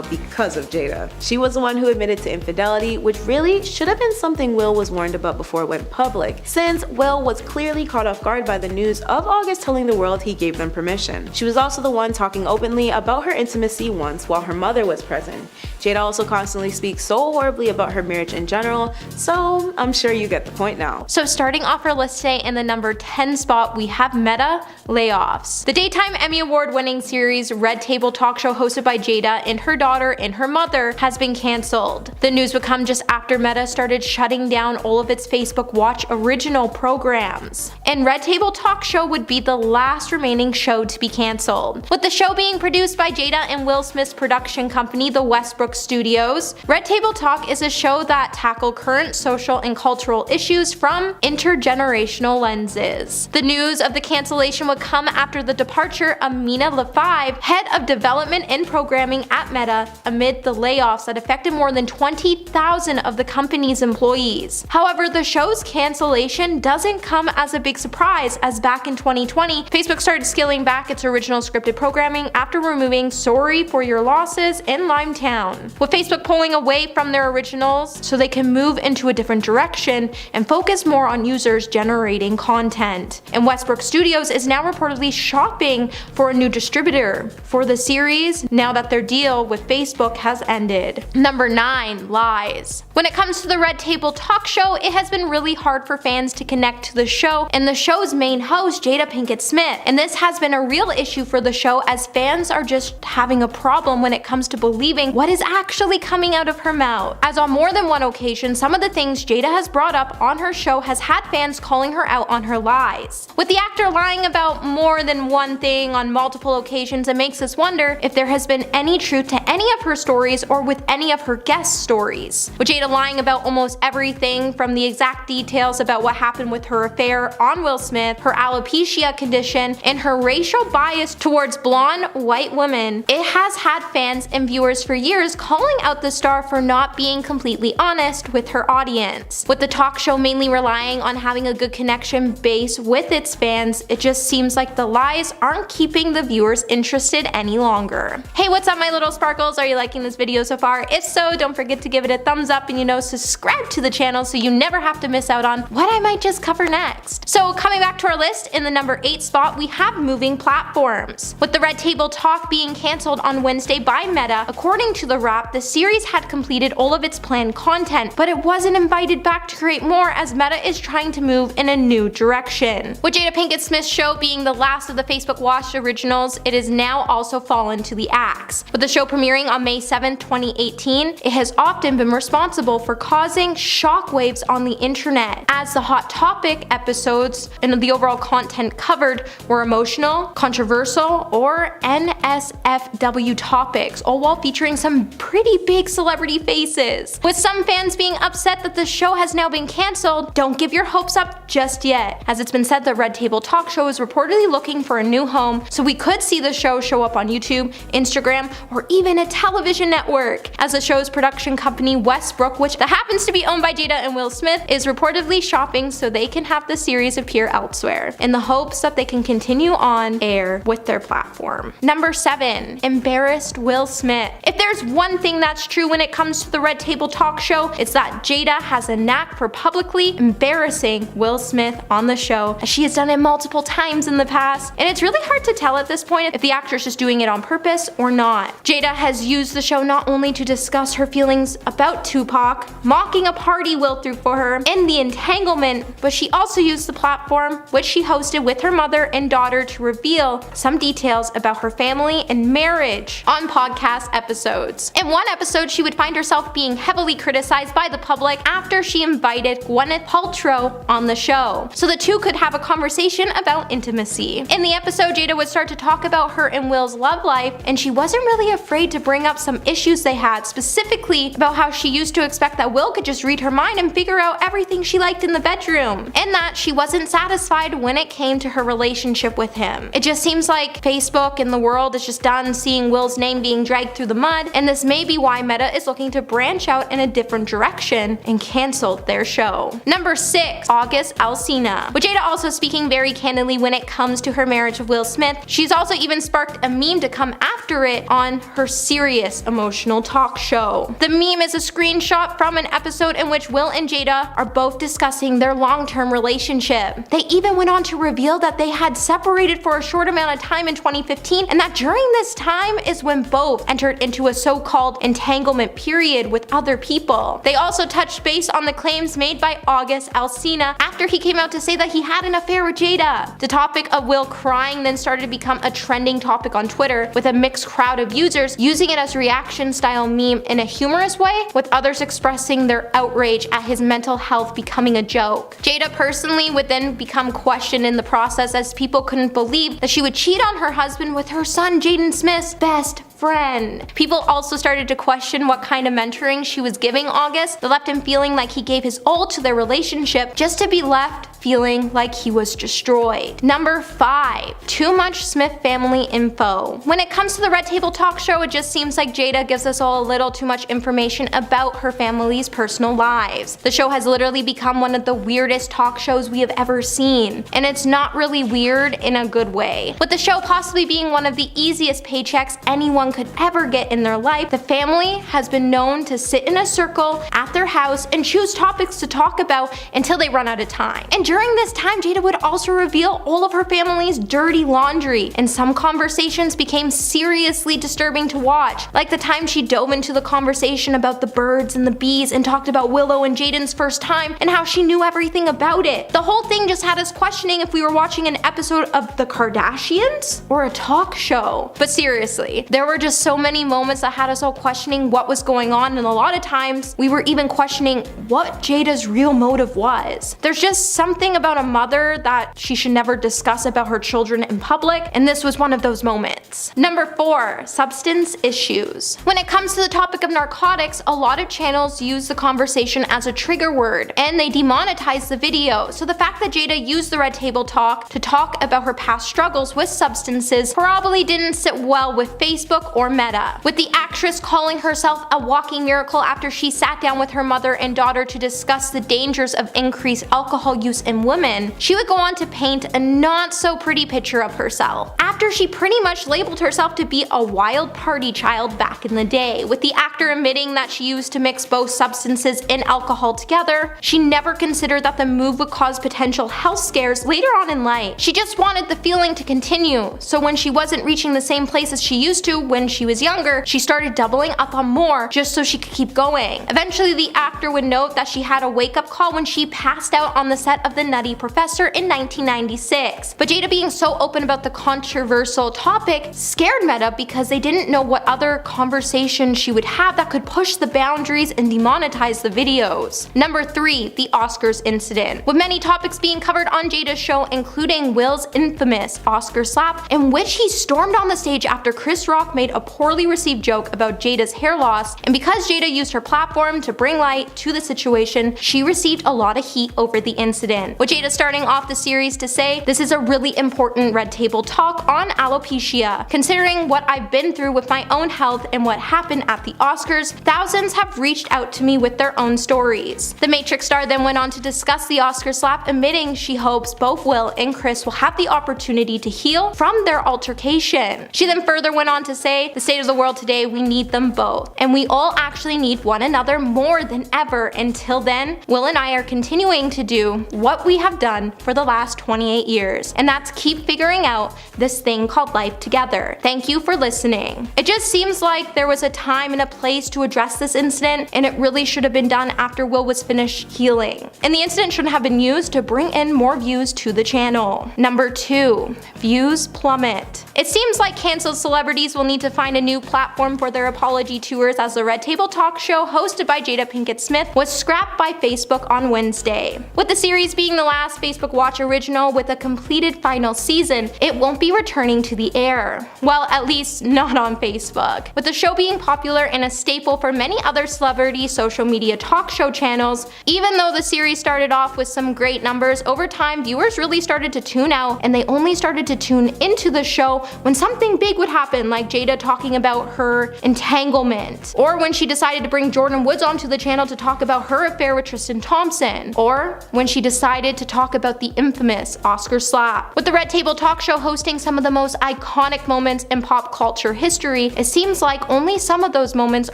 because of Jada. She was the one who admitted to infidelity, which really should have been something Will was warned about before it went public, since Will was clearly caught off guard by the news of August telling the world he gave them permission. She was also the one talking openly about her intimacy once while her mother was present. Jada also constantly speaks so horribly about her marriage in general, so I'm sure you get the point now. So starting off our list today in the number 10 spot, we have Meta layoffs. The daytime Emmy Award winning series Red Table talk show hosted by Jada and her daughter and her mother has been cancelled. The news would come just after Meta started shutting down all of its Facebook Watch original programs. And Red Table talk show would be the last remaining show to be cancelled. With the show being produced by Jada and Will Smith's production company, the Westbrook Studios, Red Table Talk is a show that tackles current social and cultural issues from intergenerational lenses. The news of the cancellation would come after the departure of Mina Lafave, head of development and programming at Meta, amid the layoffs that affected more than 20,000 of the company's employees. However, the show's cancellation doesn't come as a big surprise, as back in 2020, Facebook started scaling back its original scripted programming after removing Sorry for Your Losses and Limetown. With Facebook pulling away from their originals so they can move into a different direction and focus more on users generating content. And Westbrook Studios is now reportedly shopping for a new distributor for the series now that their deal with Facebook has ended. Number 9, lies. When it comes to the Red Table talk show, it has been really hard for fans to connect to the show and the show's main host, Jada Pinkett-Smith. And this has been a real issue for the show, as fans are just having a problem when it comes to believing what is actually coming out of her mouth. As on more than one occasion, some of the things Jada has brought up on her show has had fans calling her out on her lies. With the actor lying about more than one thing on multiple occasions, it makes us wonder if there has been any truth to any of her stories or with any of her guest stories. With Jada lying about almost everything from the exact details about what happened with her affair on Will Smith, her alopecia condition, and her racial bias towards blonde white women, it has had fans and viewers for years calling out the star for not being completely honest with her audience. With the talk show mainly relying on having a good connection base with its fans, it just seems like the lies aren't keeping the viewers interested any longer. Hey, what's up my little sparkles? Are you liking this video so far? If so, don't forget to give it a thumbs up and subscribe to the channel so you never have to miss out on what I might just cover next. So coming back to our list, in the number 8 spot we have moving platforms. With the Red Table Talk being cancelled on Wednesday by Meta, according to the Wrap, the series had completed all of its planned content, but it wasn't invited back to create more as Meta is trying to move in a new direction. With Jada Pinkett-Smith's show being the last of the Facebook Watch originals, it has now also fallen to the axe. With the show premiering on May 7, 2018, it has often been responsible for causing shockwaves on the internet, as the Hot Topic episodes and the overall content covered were emotional, controversial, or NSFW topics, all while featuring some pretty big celebrity faces. With some fans being upset that the show has now been cancelled, don't give your hopes up just yet, as it's been said the Red Table Talk Show is reportedly looking for a new home, so we could see the show show up on YouTube, Instagram, or even a television network, as the show's production company Westbrook, which happens to be owned by Jada and Will Smith, is reportedly shopping so they can have the series appear elsewhere, in the hopes that they can continue on air with their platform. Number 7. Embarrassed Will Smith. If there's one thing that's true when it comes to the Red Table Talk Show, it's that Jada has a knack for publicly embarrassing Will Smith on the show, as she has done it multiple times in the past, and it's really hard to tell at this point if the actress is doing it on purpose or not. Jada has used the show not only to discuss her feelings about Tupac, mocking a party Will threw for her, and the entanglement, but she also used the platform, which she hosted with her mother and daughter, to reveal some details about her family and marriage on podcast episodes. In one episode, she would find herself being heavily criticized by the public after she invited Gwyneth Paltrow on the show, so the two could have a conversation about intimacy. In the episode, Jada would start to talk about her and Will's love life, and she wasn't really afraid to bring up some issues they had, specifically about how she used to expect that Will could just read her mind and figure out everything she liked in the bedroom, and that she wasn't satisfied when it came to her relationship with him. It just seems like Facebook and the world is just done seeing Will's name being dragged through the mud, and this may be why Meta is looking to branch out in a different direction and canceled their show. Number 6. August Alsina. With Jada also speaking very candidly when it comes to her marriage with Will Smith, she's also even sparked a meme to come after it on her serious emotional talk show. The meme is a screenshot from an episode in which Will and Jada are both discussing their long-term relationship. They even went on to reveal that they had separated for a short amount of time in 2015, and that during this time is when both entered into a so-called entanglement period with other people. They also touched base on the claims made by August Alsina after he came out to say that he had an affair with Jada. The topic of Will crying then started to become a trending topic on Twitter, with a mixed crowd of users using it as a reaction style meme in a humorous way, with others expressing their outrage at his mental health becoming a joke. Jada personally would then become questioned in the process, as people couldn't believe that she would cheat on her husband with her son Jaden Smith's best friend. People also started to question what kind of mentoring she was giving August that left him feeling like he gave his all to their relationship just to be left feeling like he was destroyed. Number 5. Too much Smith family info. When it comes to the Red Table Talk Show, it just seems like Jada gives us all a little too much information about her family's personal lives. The show has literally become one of the weirdest talk shows we have ever seen, and it's not really weird in a good way. With the show possibly being one of the easiest paychecks anyone could ever get in their life, the family has been known to sit in a circle at their house and choose topics to talk about until they run out of time. And during this time, Jada would also reveal all of her family's dirty laundry, and some conversations became seriously disturbing to watch, like the time she dove into the conversation about the birds and the bees and talked about Willow and Jaden's first time and how she knew everything about it. The whole thing just had us questioning if we were watching an episode of The Kardashians or a talk show. But seriously, there were just so many moments that had us all questioning what was going on, and a lot of times we were even questioning what Jada's real motive was. There's just something something about a mother that she should never discuss about her children in public, and this was one of those moments. Number 4, substance issues. When it comes to the topic of narcotics, a lot of channels use the conversation as a trigger word, and they demonetize the video. So the fact that Jada used the Red Table Talk to talk about her past struggles with substances probably didn't sit well with Facebook or Meta. With the actress calling herself a walking miracle after she sat down with her mother and daughter to discuss the dangers of increased alcohol use in women, she would go on to paint a not so pretty picture of herself, after she pretty much labeled herself to be a wild party child back in the day. With the actor admitting that she used to mix both substances and alcohol together, she never considered that the move would cause potential health scares later on in life. She just wanted the feeling to continue, so when she wasn't reaching the same place as she used to when she was younger, she started doubling up on more just so she could keep going. Eventually, the actor would note that she had a wake-up call when she passed out on the set of The Nutty Professor in 1996. But Jada being so open about the controversial topic scared Meta because they didn't know what other conversation she would have that could push the boundaries and demonetize the videos. Number 3, the Oscars incident. With many topics being covered on Jada's show, including Will's infamous Oscar slap, in which he stormed on the stage after Chris Rock made a poorly received joke about Jada's hair loss, and because Jada used her platform to bring light to the situation, she received a lot of heat over the incident. With Jada starting off the series to say, "This is a really important Red Table Talk on alopecia. Considering what I've been through with my own health and what happened at the Oscars, thousands have reached out to me with their own stories." The Matrix star then went on to discuss the Oscar slap, admitting she hopes both Will and Chris will have the opportunity to heal from their altercation. She then further went on to say, "The state of the world today, we need them both, and we all actually need one another more than ever. Until then, Will and I are continuing to do what we have done for the last 28 years, and that's keep figuring out this thing called life together. Thank you for listening." It just seems like there was a time and a place to address this incident, and it really should have been done after Will was finished healing. And the incident shouldn't have been used to bring in more views to the channel. Number 2, views plummet. It seems like canceled celebrities will need to find a new platform for their apology tours, as the Red Table Talk show hosted by Jada Pinkett-Smith was scrapped by Facebook on Wednesday. With the series being the last Facebook Watch original with a completed final season, it won't be returning to the air. Well, at least not on Facebook. With the show being popular and a staple for many other celebrity social media talk show channels, even though the series started off with some great numbers, over time viewers really started to tune out, and they only started to tune into the show when something big would happen, like Jada talking about her entanglement, or when she decided to bring Jordan Woods onto the channel to talk about her affair with Tristan Thompson, or when she decided to talk about the infamous Oscar slap. With the Red Table Talk show hosting some of the most iconic moments in pop culture history, it seems like only some of those moments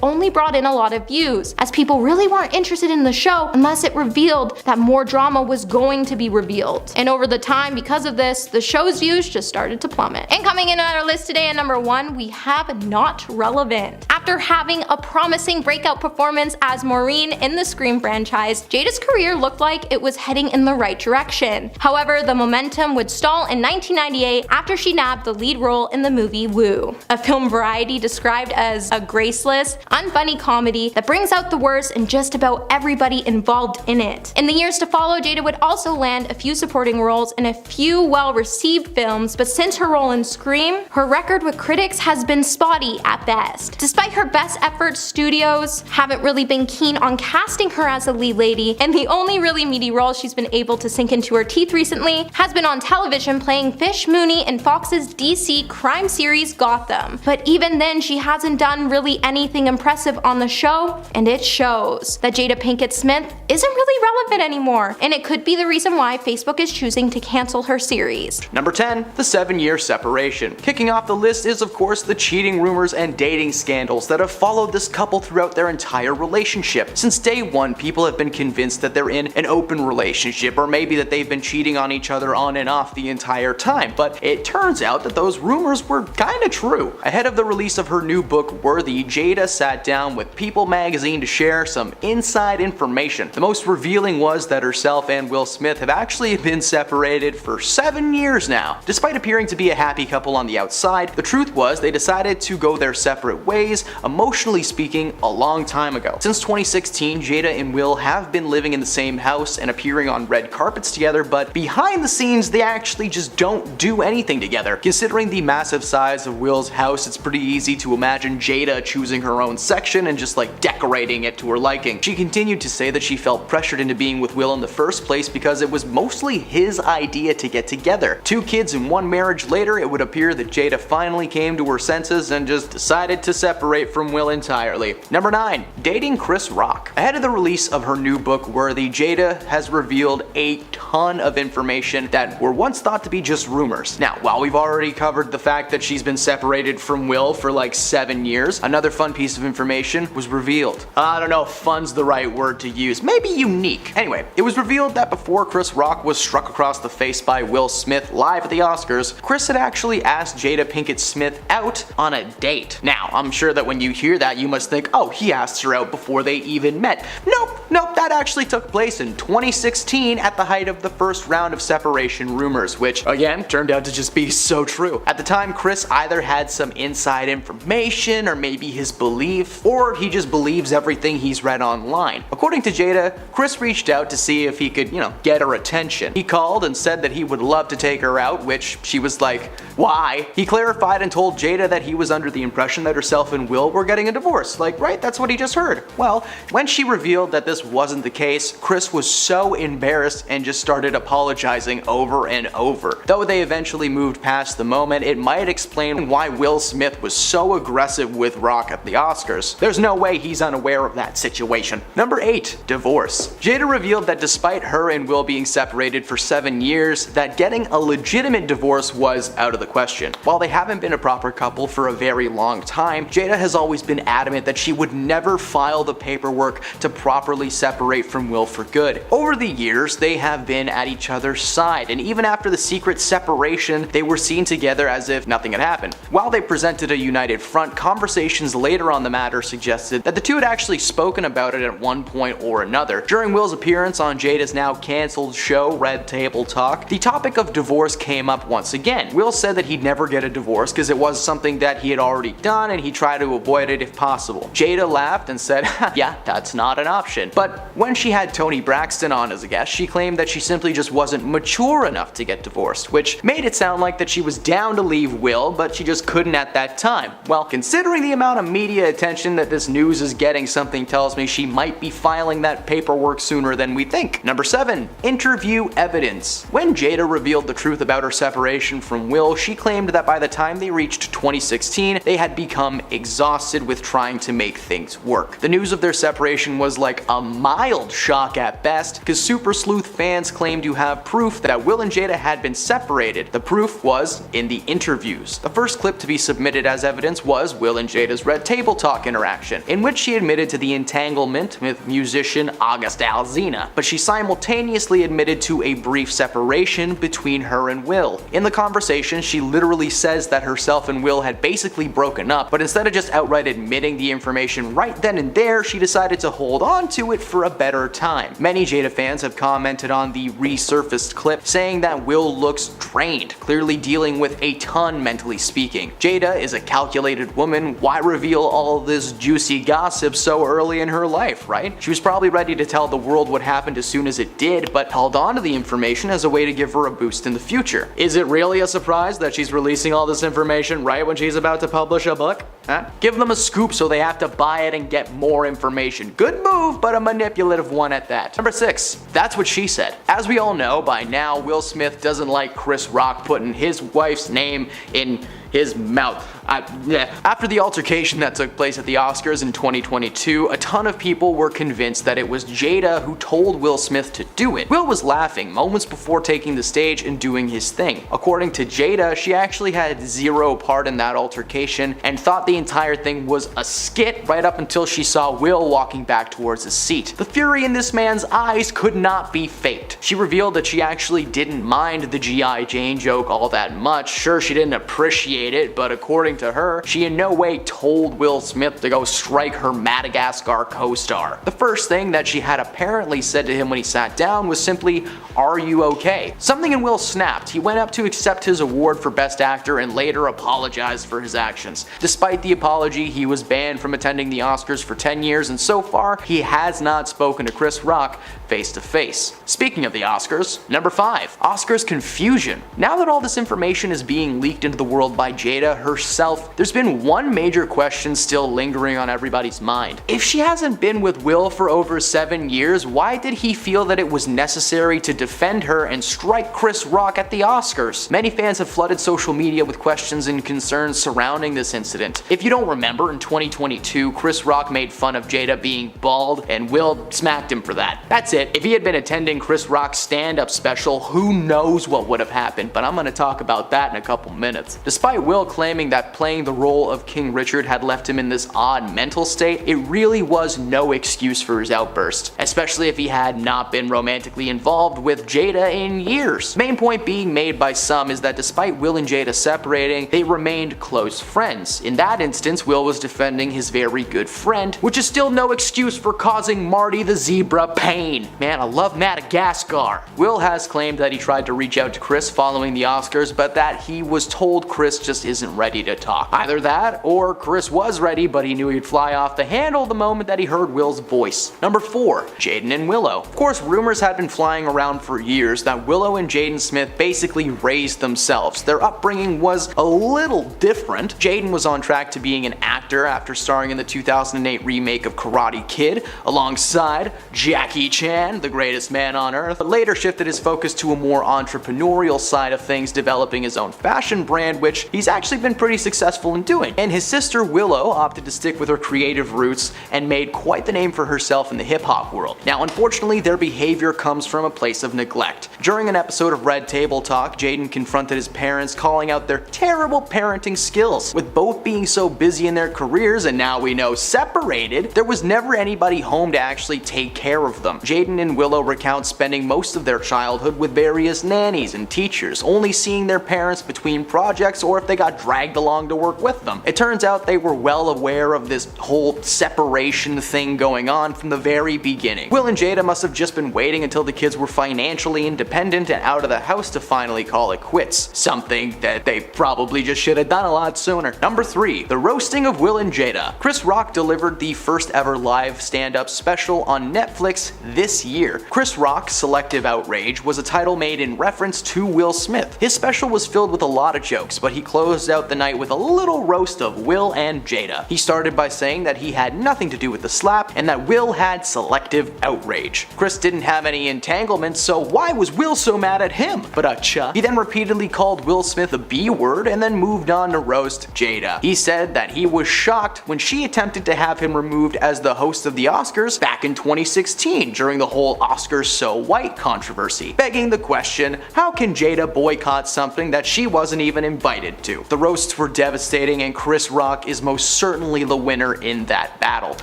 only brought in a lot of views, as people really weren't interested in the show unless it revealed that more drama was going to be revealed. And over the time, because of this, the show's views just started to plummet. And coming in on our list today at number 1, we have Not Relevant. After having a promising breakout performance as Maureen in the Scream franchise, Jada's career looked like it was heading in the right direction. However, the momentum would stall in 1998 after she nabbed the lead role in the movie Woo, a film Variety described as a graceless, unfunny comedy that brings out the worst in just about everybody involved in it. In the years to follow, Jada would also land a few supporting roles in a few well-received films, but since her role in Scream, her record with critics has been spotty at best. Despite her best efforts, studios haven't really been keen on casting her as a lead lady, and the only really meaty role she's been able to sink into her teeth recently has been on television playing Fish Mooney in Fox's DC crime series Gotham. But even then, she hasn't done really anything impressive on the show, and it shows that Jada Pinkett-Smith isn't really relevant anymore, and it could be the reason why Facebook is choosing to cancel her series. Number 10, the 7-year separation. Kicking off the list is of course the cheating rumors and dating scandals that have followed this couple throughout their entire relationship. Since day one, people have been convinced that they're in an open relationship, or maybe that they've been cheating on each other on and off the entire time, but it turns out that those rumors were kinda true. Ahead of the release of her new book Worthy, Jada sat down with People magazine to share some inside information. The most revealing was that herself and Will Smith have actually been separated for 7 years now. Despite appearing to be a happy couple on the outside, the truth was they decided to go their separate ways, emotionally speaking, a long time ago. Since 2016, Jada and Will have been living in the same house and appearing on red carpets together, but behind the scenes they actually just don't do anything together. Considering the massive size of Will's house, it's pretty easy to imagine Jada choosing her own section and just like decorating it to her liking. She continued to say that she felt pressured into being with Will in the first place because it was mostly his idea to get together. 2 kids and 1 marriage later, it would appear that Jada finally came to her senses and just decided to separate from Will entirely. Number 9. Dating Chris Rock. Ahead of the release of her new book Worthy, Jada has revealed a ton of information that were once thought to be just rumors. Now, while we've already covered the fact that she's been separated from Will for like 7 years, another fun piece of information was revealed. I don't know if fun's the right word to use, maybe unique. Anyway, it was revealed that before Chris Rock was struck across the face by Will Smith live at the Oscars, Chris had actually asked Jada Pinkett-Smith out on a date. Now, I'm sure that when you hear that, you must think, oh, he asked her out before they even met. Nope, that actually took place in 2016 at the height of the first round of separation rumors, which, again, turned out to just be so true. At the time, Chris either had some inside information, or maybe his belief, or he just believes everything he's read online. According to Jada, Chris reached out to see if he could, get her attention. He called and said that he would love to take her out, which she was like, why? He clarified and told Jada that he was under the impression that herself and Will were getting a divorce. Like, right, that's what he just heard. Well, when she revealed that this wasn't the case, Chris was so embarrassed and just started apologizing over and over. Though they eventually moved past the moment, it might explain why Will Smith was so aggressive with Rock at the Oscars. There's no way he's unaware of that situation. Number 8. Divorce. Jada revealed that despite her and Will being separated for 7 years, that getting a legitimate divorce was out of the question. While they haven't been a proper couple for a very long time, Jada has always been adamant that she would never file the paperwork to properly separate from Will for good. Over the years, they have been at each other's side, and even after the secret separation, they were seen together as if nothing had happened. While they presented a united front, conversations later on the matter suggested that the two had actually spoken about it at one point or another. During Will's appearance on Jada's now cancelled show, Red Table Talk, the topic of divorce came up once again. Will said that he'd never get a divorce because it was something that he had already done and he tried to avoid it if possible. Jada laughed and said, yeah, that's not an option. But when she had Toni Braxton on as a guest, she claimed that she simply just wasn't mature enough to get divorced, which made it sound like that she was down to leave Will, but she just couldn't at that time. Well, considering the amount of media attention that this news is getting, something tells me she might be filing that paperwork sooner than we think. Number 7. Interview evidence. When Jada revealed the truth about her separation from Will, she claimed that by the time they reached 2016, they had become exhausted with trying to make things work. The news of their separation was like a mild shock at best, because Super Sleuth fans claimed to have proof that Will and Jada had been separated. The proof was in the interviews. The first clip to be submitted as evidence was Will and Jada's Red Table Talk interaction, in which she admitted to the entanglement with musician August Alsina, but she simultaneously admitted to a brief separation between her and Will. In the conversation, she literally says that herself and Will had basically broken up, but instead of just outright admitting the information right then and there, she decided to hold on to it for a better time. Many Jada fans have commented on the resurfaced clip, saying that Will looks drained, clearly dealing with a ton mentally speaking. Jada is a calculated woman, why reveal all this juicy gossip so early in her life, right? She was probably ready to tell the world what happened as soon as it did, but held on to the information as a way to give her a boost in the future. Is it really a surprise that she's releasing all this information right when she's about to publish a book? Huh? Give them a scoop so they have to buy it and get more information. Good move, but a manipulative one at that. Number 6. That's what she said. As we all know by now, Will Smith doesn't like Chris Rock putting his wife's name in his mouth. After the altercation that took place at the Oscars in 2022, a ton of people were convinced that it was Jada who told Will Smith to do it. Will was laughing moments before taking the stage and doing his thing. According to Jada, she actually had zero part in that altercation and thought the entire thing was a skit right up until she saw Will walking back towards his seat. The fury in this man's eyes could not be faked. She revealed that she actually didn't mind the G.I. Jane joke all that much. Sure, she didn't appreciate it, but according according to her, she in no way told Will Smith to go strike her Madagascar co-star. The first thing that she had apparently said to him when he sat down was simply, "Are you okay?" Something in Will snapped. He went up to accept his award for Best Actor and later apologized for his actions. Despite the apology, he was banned from attending the Oscars for 10 years, and so far, he has not spoken to Chris Rock face to face. Speaking of the Oscars, number 5, Oscars confusion. Now that all this information is being leaked into the world by Jada herself, there's been one major question still lingering on everybody's mind. If she hasn't been with Will for over 7 years, why did he feel that it was necessary to defend her and strike Chris Rock at the Oscars? Many fans have flooded social media with questions and concerns surrounding this incident. If you don't remember, in 2022, Chris Rock made fun of Jada being bald and Will smacked him for that. That's it. If he had been attending Chris Rock's stand-up special, who knows what would have happened, but I'm gonna talk about that in a couple minutes. Despite Will claiming that playing the role of King Richard had left him in this odd mental state, it really was no excuse for his outburst, especially if he had not been romantically involved with Jada in years. Main point being made by some is that despite Will and Jada separating, they remained close friends. In that instance, Will was defending his very good friend, which is still no excuse for causing Marty the zebra pain. Man, I love Madagascar. Will has claimed that he tried to reach out to Chris following the Oscars, but that he was told Chris just isn't ready to talk. Either that, or Chris was ready, but he knew he'd fly off the handle the moment that he heard Will's voice. Number 4, Jaden and Willow. Of course, rumors had been flying around for years that Willow and Jaden Smith basically raised themselves. Their upbringing was a little different. Jaden was on track to being an actor after starring in the 2008 remake of Karate Kid alongside Jackie Chan, the greatest man on earth, but later shifted his focus to a more entrepreneurial side of things, developing his own fashion brand, which he's actually been pretty successful in doing. And his sister Willow opted to stick with her creative roots and made quite the name for herself in the hip-hop world. Now, unfortunately, their behavior comes from a place of neglect. During an episode of Red Table Talk, Jaden confronted his parents, calling out their terrible parenting skills. With both being so busy in their careers and now we know separated, there was never anybody home to actually take care of them. Jaden and Willow recount spending most of their childhood with various nannies and teachers, only seeing their parents between projects or if they got dragged along to work with them. It turns out they were well aware of this whole separation thing going on from the very beginning. Will and Jada must have just been waiting until the kids were financially independent and out of the house to finally call it quits. Something that they probably just should have done a lot sooner. Number 3, the roasting of Will and Jada. Chris Rock delivered the first ever live stand-up special on Netflix this year. Chris Rock's Selective Outrage was a title made in reference to Will Smith. His special was filled with a lot of jokes, but he closed out the night with a little roast of Will and Jada. He started by saying that he had nothing to do with the slap and that Will had selective outrage. Chris didn't have any entanglements, so why was Will so mad at him? But he then repeatedly called Will Smith a B-word and then moved on to roast Jada. He said that he was shocked when she attempted to have him removed as the host of the Oscars back in 2016 during the whole Oscars So White controversy, begging the question, how can Jada boycott something that she wasn't even invited to? The roasts were devastating and Chris Rock is most certainly the winner in that battle.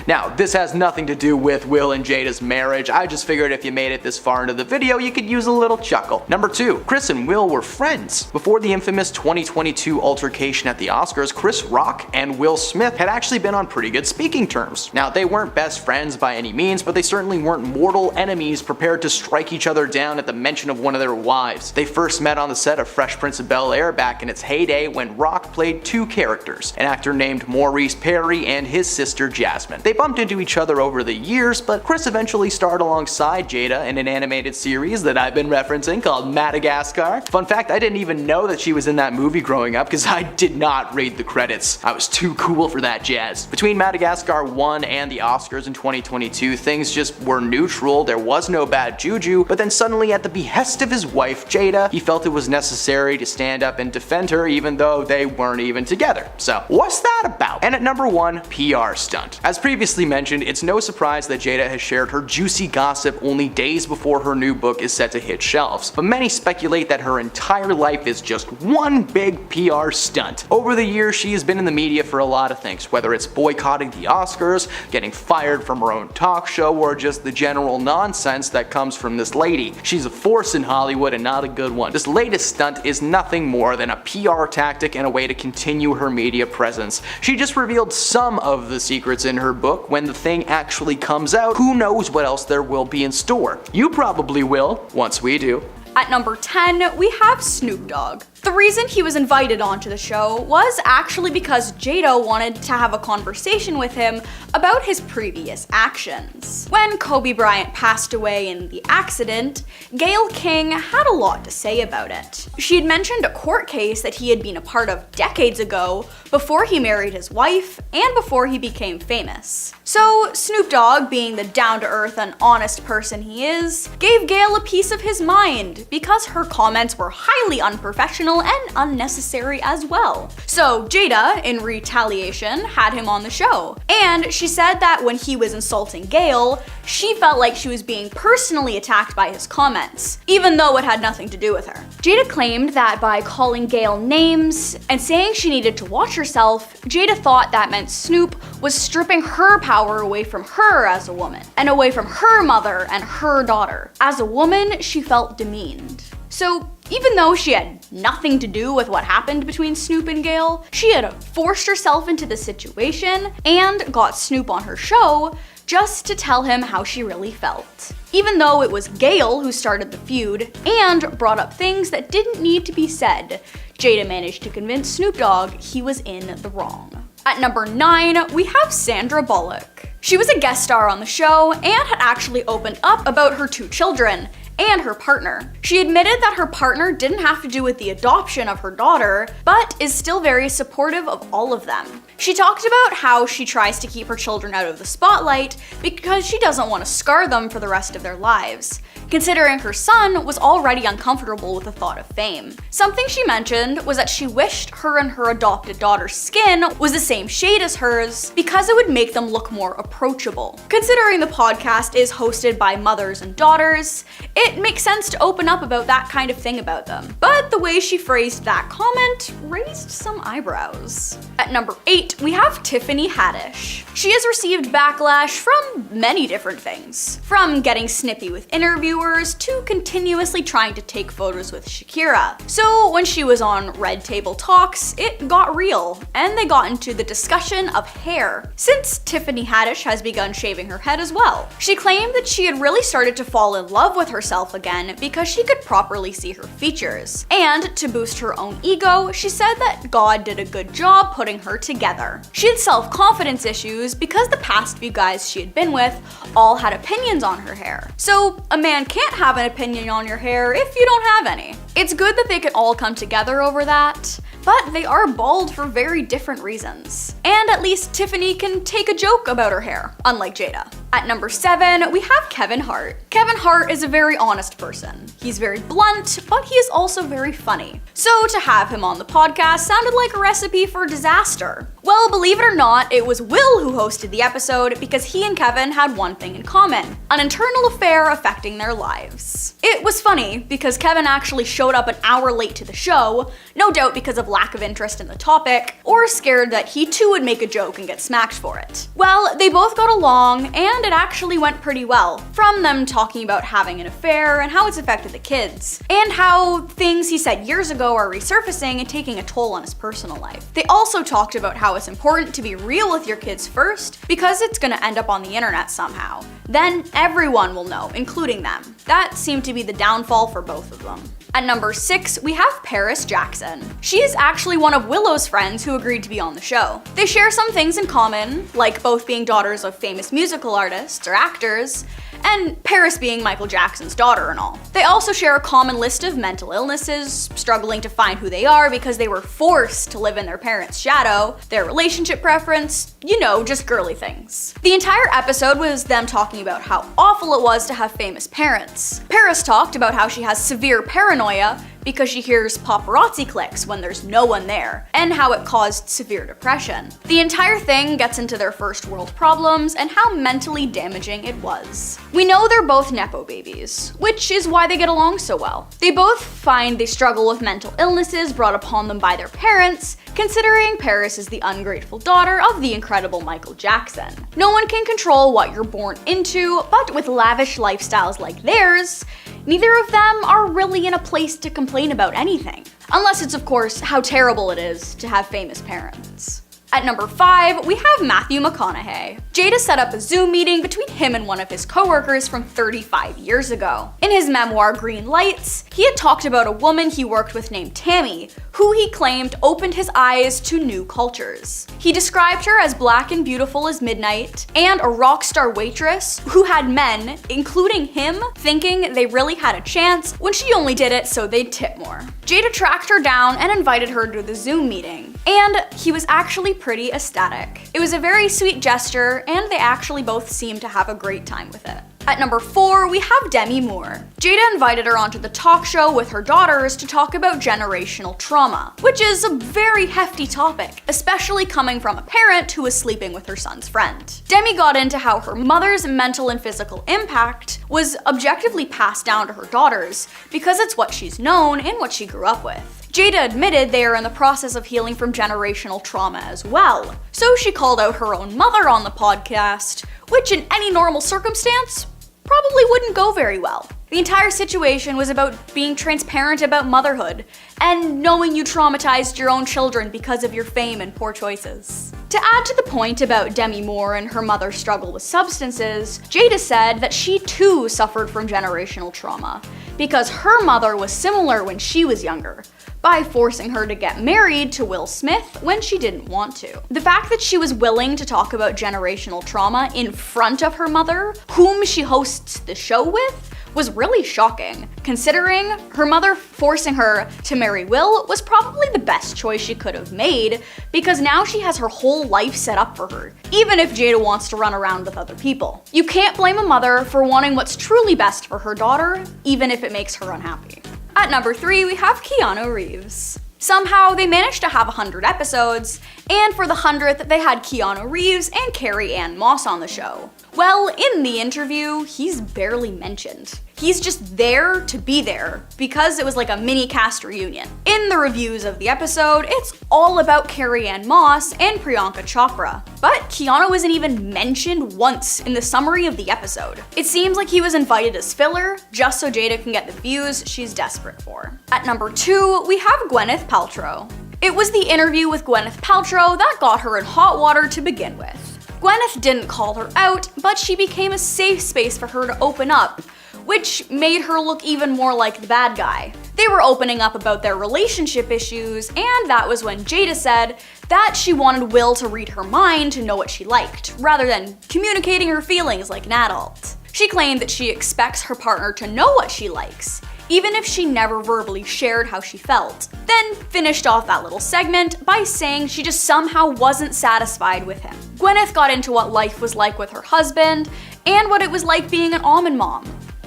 Now, this has nothing to do with Will and Jada's marriage. I just figured if you made it this far into the video, you could use a little chuckle. Number 2, Chris and Will were friends. Before the infamous 2022 altercation at the Oscars, Chris Rock and Will Smith had actually been on pretty good speaking terms. Now, they weren't best friends by any means, but they certainly weren't mortal enemies prepared to strike each other down at the mention of one of their wives. They first met on the set of Fresh Prince of Bel-Air back in its heyday when Rock played 2 characters, an actor named Maurice Perry and his sister Jasmine. They bumped into each other over the years, but Chris eventually starred alongside Jada in an animated series that I've been referencing called Madagascar. Fun fact, I didn't even know that she was in that movie growing up because I did not read the credits. I was too cool for that jazz. Between Madagascar 1 and the Oscars in 2022, things just were neutral. There was no bad juju, but then suddenly at the behest of his wife Jada, he felt it was necessary to stand up and defend her even though they weren't even together. So what's that about? And at number 1, PR stunt. As previously mentioned, it's no surprise that Jada has shared her juicy gossip only days before her new book is set to hit shelves, but many speculate that her entire life is just one big PR stunt. Over the years, she has been in the media for a lot of things, whether it's boycotting the Oscars, getting fired from her own talk show, or just the general nonsense that comes from this lady. She's a force in Hollywood and not a good one. This latest stunt is nothing more than a PR tactic and a way to continue her media presence. She just revealed some of the secrets in her book. When the thing actually comes out, who knows what else there will be in store. You probably will, once we do. At number 10, we have Snoop Dogg. The reason he was invited onto the show was actually because Jada wanted to have a conversation with him about his previous actions. When Kobe Bryant passed away in the accident, Gayle King had a lot to say about it. She had mentioned a court case that he had been a part of decades ago, before he married his wife and before he became famous. So Snoop Dogg, being the down-to-earth and honest person he is, gave Gayle a piece of his mind because her comments were highly unprofessional and unnecessary as well. So Jada, in retaliation, had him on the show. And she said that when he was insulting Gayle, she felt like she was being personally attacked by his comments, even though it had nothing to do with her. Jada claimed that by calling Gayle names and saying she needed to watch herself, Jada thought that meant Snoop was stripping her power away from her as a woman, and away from her mother and her daughter. As a woman, she felt demeaned. So even though she had nothing to do with what happened between Snoop and Gayle, she had forced herself into the situation and got Snoop on her show just to tell him how she really felt. Even though it was Gayle who started the feud and brought up things that didn't need to be said, Jada managed to convince Snoop Dogg he was in the wrong. At number 9, we have Sandra Bullock. She was a guest star on the show and had actually opened up about her 2 children and her partner. She admitted that her partner didn't have to do with the adoption of her daughter, but is still very supportive of all of them. She talked about how she tries to keep her children out of the spotlight because she doesn't want to scar them for the rest of their lives, considering her son was already uncomfortable with the thought of fame. Something she mentioned was that she wished her and her adopted daughter's skin was the same shade as hers because it would make them look more approachable. Considering the podcast is hosted by mothers and daughters, it makes sense to open up about that kind of thing about them. But the way she phrased that comment raised some eyebrows. At number 8, we have Tiffany Haddish. She has received backlash from many different things, from getting snippy with interviewers to continuously trying to take photos with Shakira. So when she was on Red Table Talks, it got real, and they got into the discussion of hair, since Tiffany Haddish has begun shaving her head as well. She claimed that she had really started to fall in love with herself again because she could properly see her features. And to boost her own ego, she said that God did a good job putting her together. She had self-confidence issues because the past few guys she had been with all had opinions on her hair. So a man can't have an opinion on your hair if you don't have any. It's good that they can all come together over that, but they are bald for very different reasons. And at least Tiffany can take a joke about her hair, unlike Jada. At number 7, we have Kevin Hart. Kevin Hart is a very honest person. He's very blunt, but he is also very funny. So to have him on the podcast sounded like a recipe for disaster. Well, believe it or not, it was Will who hosted the episode because he and Kevin had one thing in common: an internal affair affecting their lives. It was funny because Kevin actually showed up an hour late to the show, no doubt because of lack of interest in the topic, or scared that he too would make a joke and get smacked for it. Well, they both got along, and it actually went pretty well, from them talking about having an affair and how it's affected the kids, and how things he said years ago are resurfacing and taking a toll on his personal life. They also talked about how it's important to be real with your kids first because it's gonna end up on the internet somehow. Then everyone will know, including them. That seemed to be the downfall for both of them. At number 6, we have Paris Jackson. She is actually one of Willow's friends who agreed to be on the show. They share some things in common, like both being daughters of famous musical artists or actors, and Paris being Michael Jackson's daughter and all. They also share a common list of mental illnesses, struggling to find who they are because they were forced to live in their parents' shadow, their relationship preference, you know, just girly things. The entire episode was them talking about how awful it was to have famous parents. Paris talked about how she has severe paranoia because she hears paparazzi clicks when there's no one there, and how it caused severe depression. The entire thing gets into their first world problems and how mentally damaging it was. We know they're both nepo babies, which is why they get along so well. They both find they struggle with mental illnesses brought upon them by their parents, considering Paris is the ungrateful daughter of the incredible Michael Jackson. No one can control what you're born into, but with lavish lifestyles like theirs, neither of them are really in a place to complain about anything. Unless it's, of course, how terrible it is to have famous parents. At number 5, we have Matthew McConaughey. Jada set up a Zoom meeting between him and one of his coworkers from 35 years ago. In his memoir Green Lights, he had talked about a woman he worked with named Tammy, who he claimed opened his eyes to new cultures. He described her as black and beautiful as midnight, and a rock star waitress who had men, including him, thinking they really had a chance when she only did it so they'd tip more. Jada tracked her down and invited her to the Zoom meeting, and he was actually pretty ecstatic. It was a very sweet gesture, and they actually both seemed to have a great time with it. At number 4, we have Demi Moore. Jada invited her onto the talk show with her daughters to talk about generational trauma, which is a very hefty topic, especially coming from a parent who was sleeping with her son's friend. Demi got into how her mother's mental and physical impact was objectively passed down to her daughters because it's what she's known and what she grew up with. Jada admitted they are in the process of healing from generational trauma as well, so she called out her own mother on the podcast, which in any normal circumstance probably wouldn't go very well. The entire situation was about being transparent about motherhood and knowing you traumatized your own children because of your fame and poor choices. To add to the point about Demi Moore and her mother's struggle with substances, Jada said that she too suffered from generational trauma because her mother was similar when she was younger, by forcing her to get married to Will Smith when she didn't want to. The fact that she was willing to talk about generational trauma in front of her mother, whom she hosts the show with, was really shocking, considering her mother forcing her to marry Will was probably the best choice she could have made, because now she has her whole life set up for her, even if Jada wants to run around with other people. You can't blame a mother for wanting what's truly best for her daughter, even if it makes her unhappy. At number 3, we have Keanu Reeves. Somehow, they managed to have 100 episodes, and for the 100th, they had Keanu Reeves and Carrie-Anne Moss on the show. Well, in the interview, he's barely mentioned. He's just there to be there, because it was like a mini cast reunion. In the reviews of the episode, it's all about Carrie-Anne Moss and Priyanka Chopra, but Keanu isn't even mentioned once in the summary of the episode. It seems like he was invited as filler, just so Jada can get the views she's desperate for. At number 2, we have Gwyneth Paltrow. It was the interview with Gwyneth Paltrow that got her in hot water to begin with. Gwyneth didn't call her out, but she became a safe space for her to open up, which made her look even more like the bad guy. They were opening up about their relationship issues, and that was when Jada said that she wanted Will to read her mind to know what she liked, rather than communicating her feelings like an adult. She claimed that she expects her partner to know what she likes, even if she never verbally shared how she felt, then finished off that little segment by saying she just somehow wasn't satisfied with him. Gwyneth got into what life was like with her husband, and what it was like being an almond mom.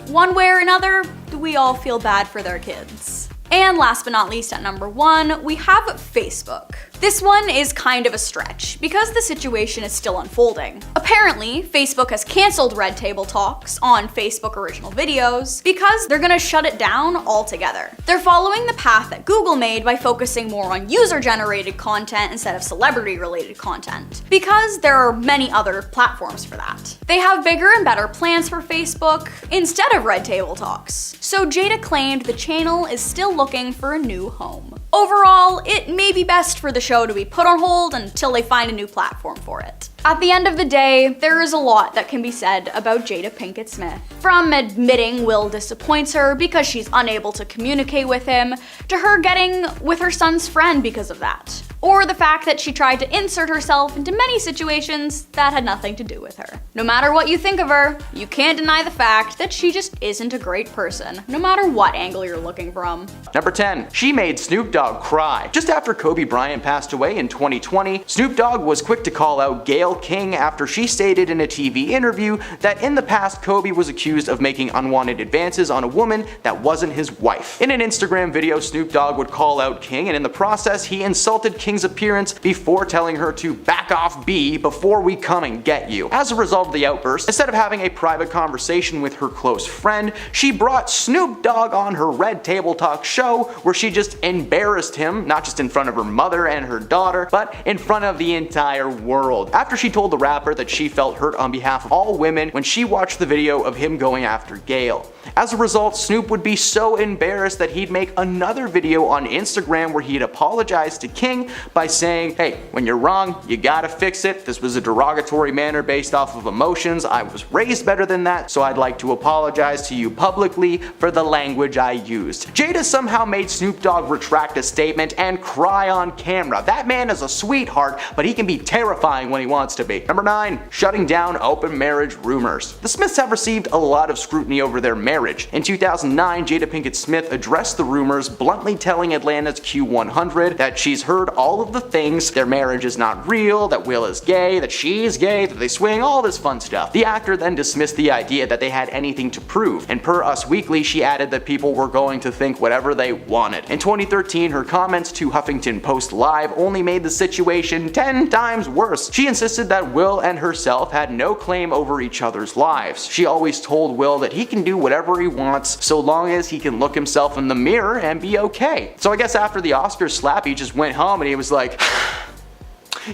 One way or another, we all feel bad for their kids. And last but not least, at number 1, we have Facebook. This one is kind of a stretch, because the situation is still unfolding. Apparently, Facebook has canceled Red Table Talks on Facebook original videos because they're gonna shut it down altogether. They're following the path that Google made by focusing more on user-generated content instead of celebrity-related content, because there are many other platforms for that. They have bigger and better plans for Facebook instead of Red Table Talks, so Jada claimed the channel is still looking for a new home. Overall, it may be best for the show to be put on hold until they find a new platform for it. At the end of the day, there is a lot that can be said about Jada Pinkett-Smith. From admitting Will disappoints her because she's unable to communicate with him, to her getting with her son's friend because of that. Or the fact that she tried to insert herself into many situations that had nothing to do with her. No matter what you think of her, you can't deny the fact that she just isn't a great person, no matter what angle you're looking from. Number 10. She made Snoop Dogg cry. Just after Kobe Bryant passed away in 2020, Snoop Dogg was quick to call out Gayle King after she stated in a TV interview that in the past Kobe was accused of making unwanted advances on a woman that wasn't his wife. In an Instagram video, Snoop Dogg would call out King, and in the process he insulted King King's appearance before telling her to back off B before we come and get you. As a result of the outburst, instead of having a private conversation with her close friend, she brought Snoop Dogg on her Red Table Talk show where she just embarrassed him, not just in front of her mother and her daughter, but in front of the entire world. After she told the rapper that she felt hurt on behalf of all women when she watched the video of him going after Gayle. As a result, Snoop would be so embarrassed that he'd make another video on Instagram where he'd apologize to King by saying, "Hey, when you're wrong, you gotta fix it. This was a derogatory manner based off of emotions. I was raised better than that, so I'd like to apologize to you publicly for the language I used." Jada somehow made Snoop Dogg retract a statement and cry on camera. That man is a sweetheart, but he can be terrifying when he wants to be. Number 9. Shutting down open marriage rumors. The Smiths have received a lot of scrutiny over their marriage. In 2009, Jada Pinkett-Smith addressed the rumors, bluntly telling Atlanta's Q100 that she's heard all of the things, their marriage is not real, that Will is gay, that she's gay, that they swing, all this fun stuff. The actor then dismissed the idea that they had anything to prove, and per Us Weekly, she added that people were going to think whatever they wanted. In 2013, her comments to Huffington Post Live only made the situation 10 times worse. She insisted that Will and herself had no claim over each other's lives. She always told Will that he can do whatever he wants so long as he can look himself in the mirror and be okay. So I guess after the Oscars slap, he just went home and he was like,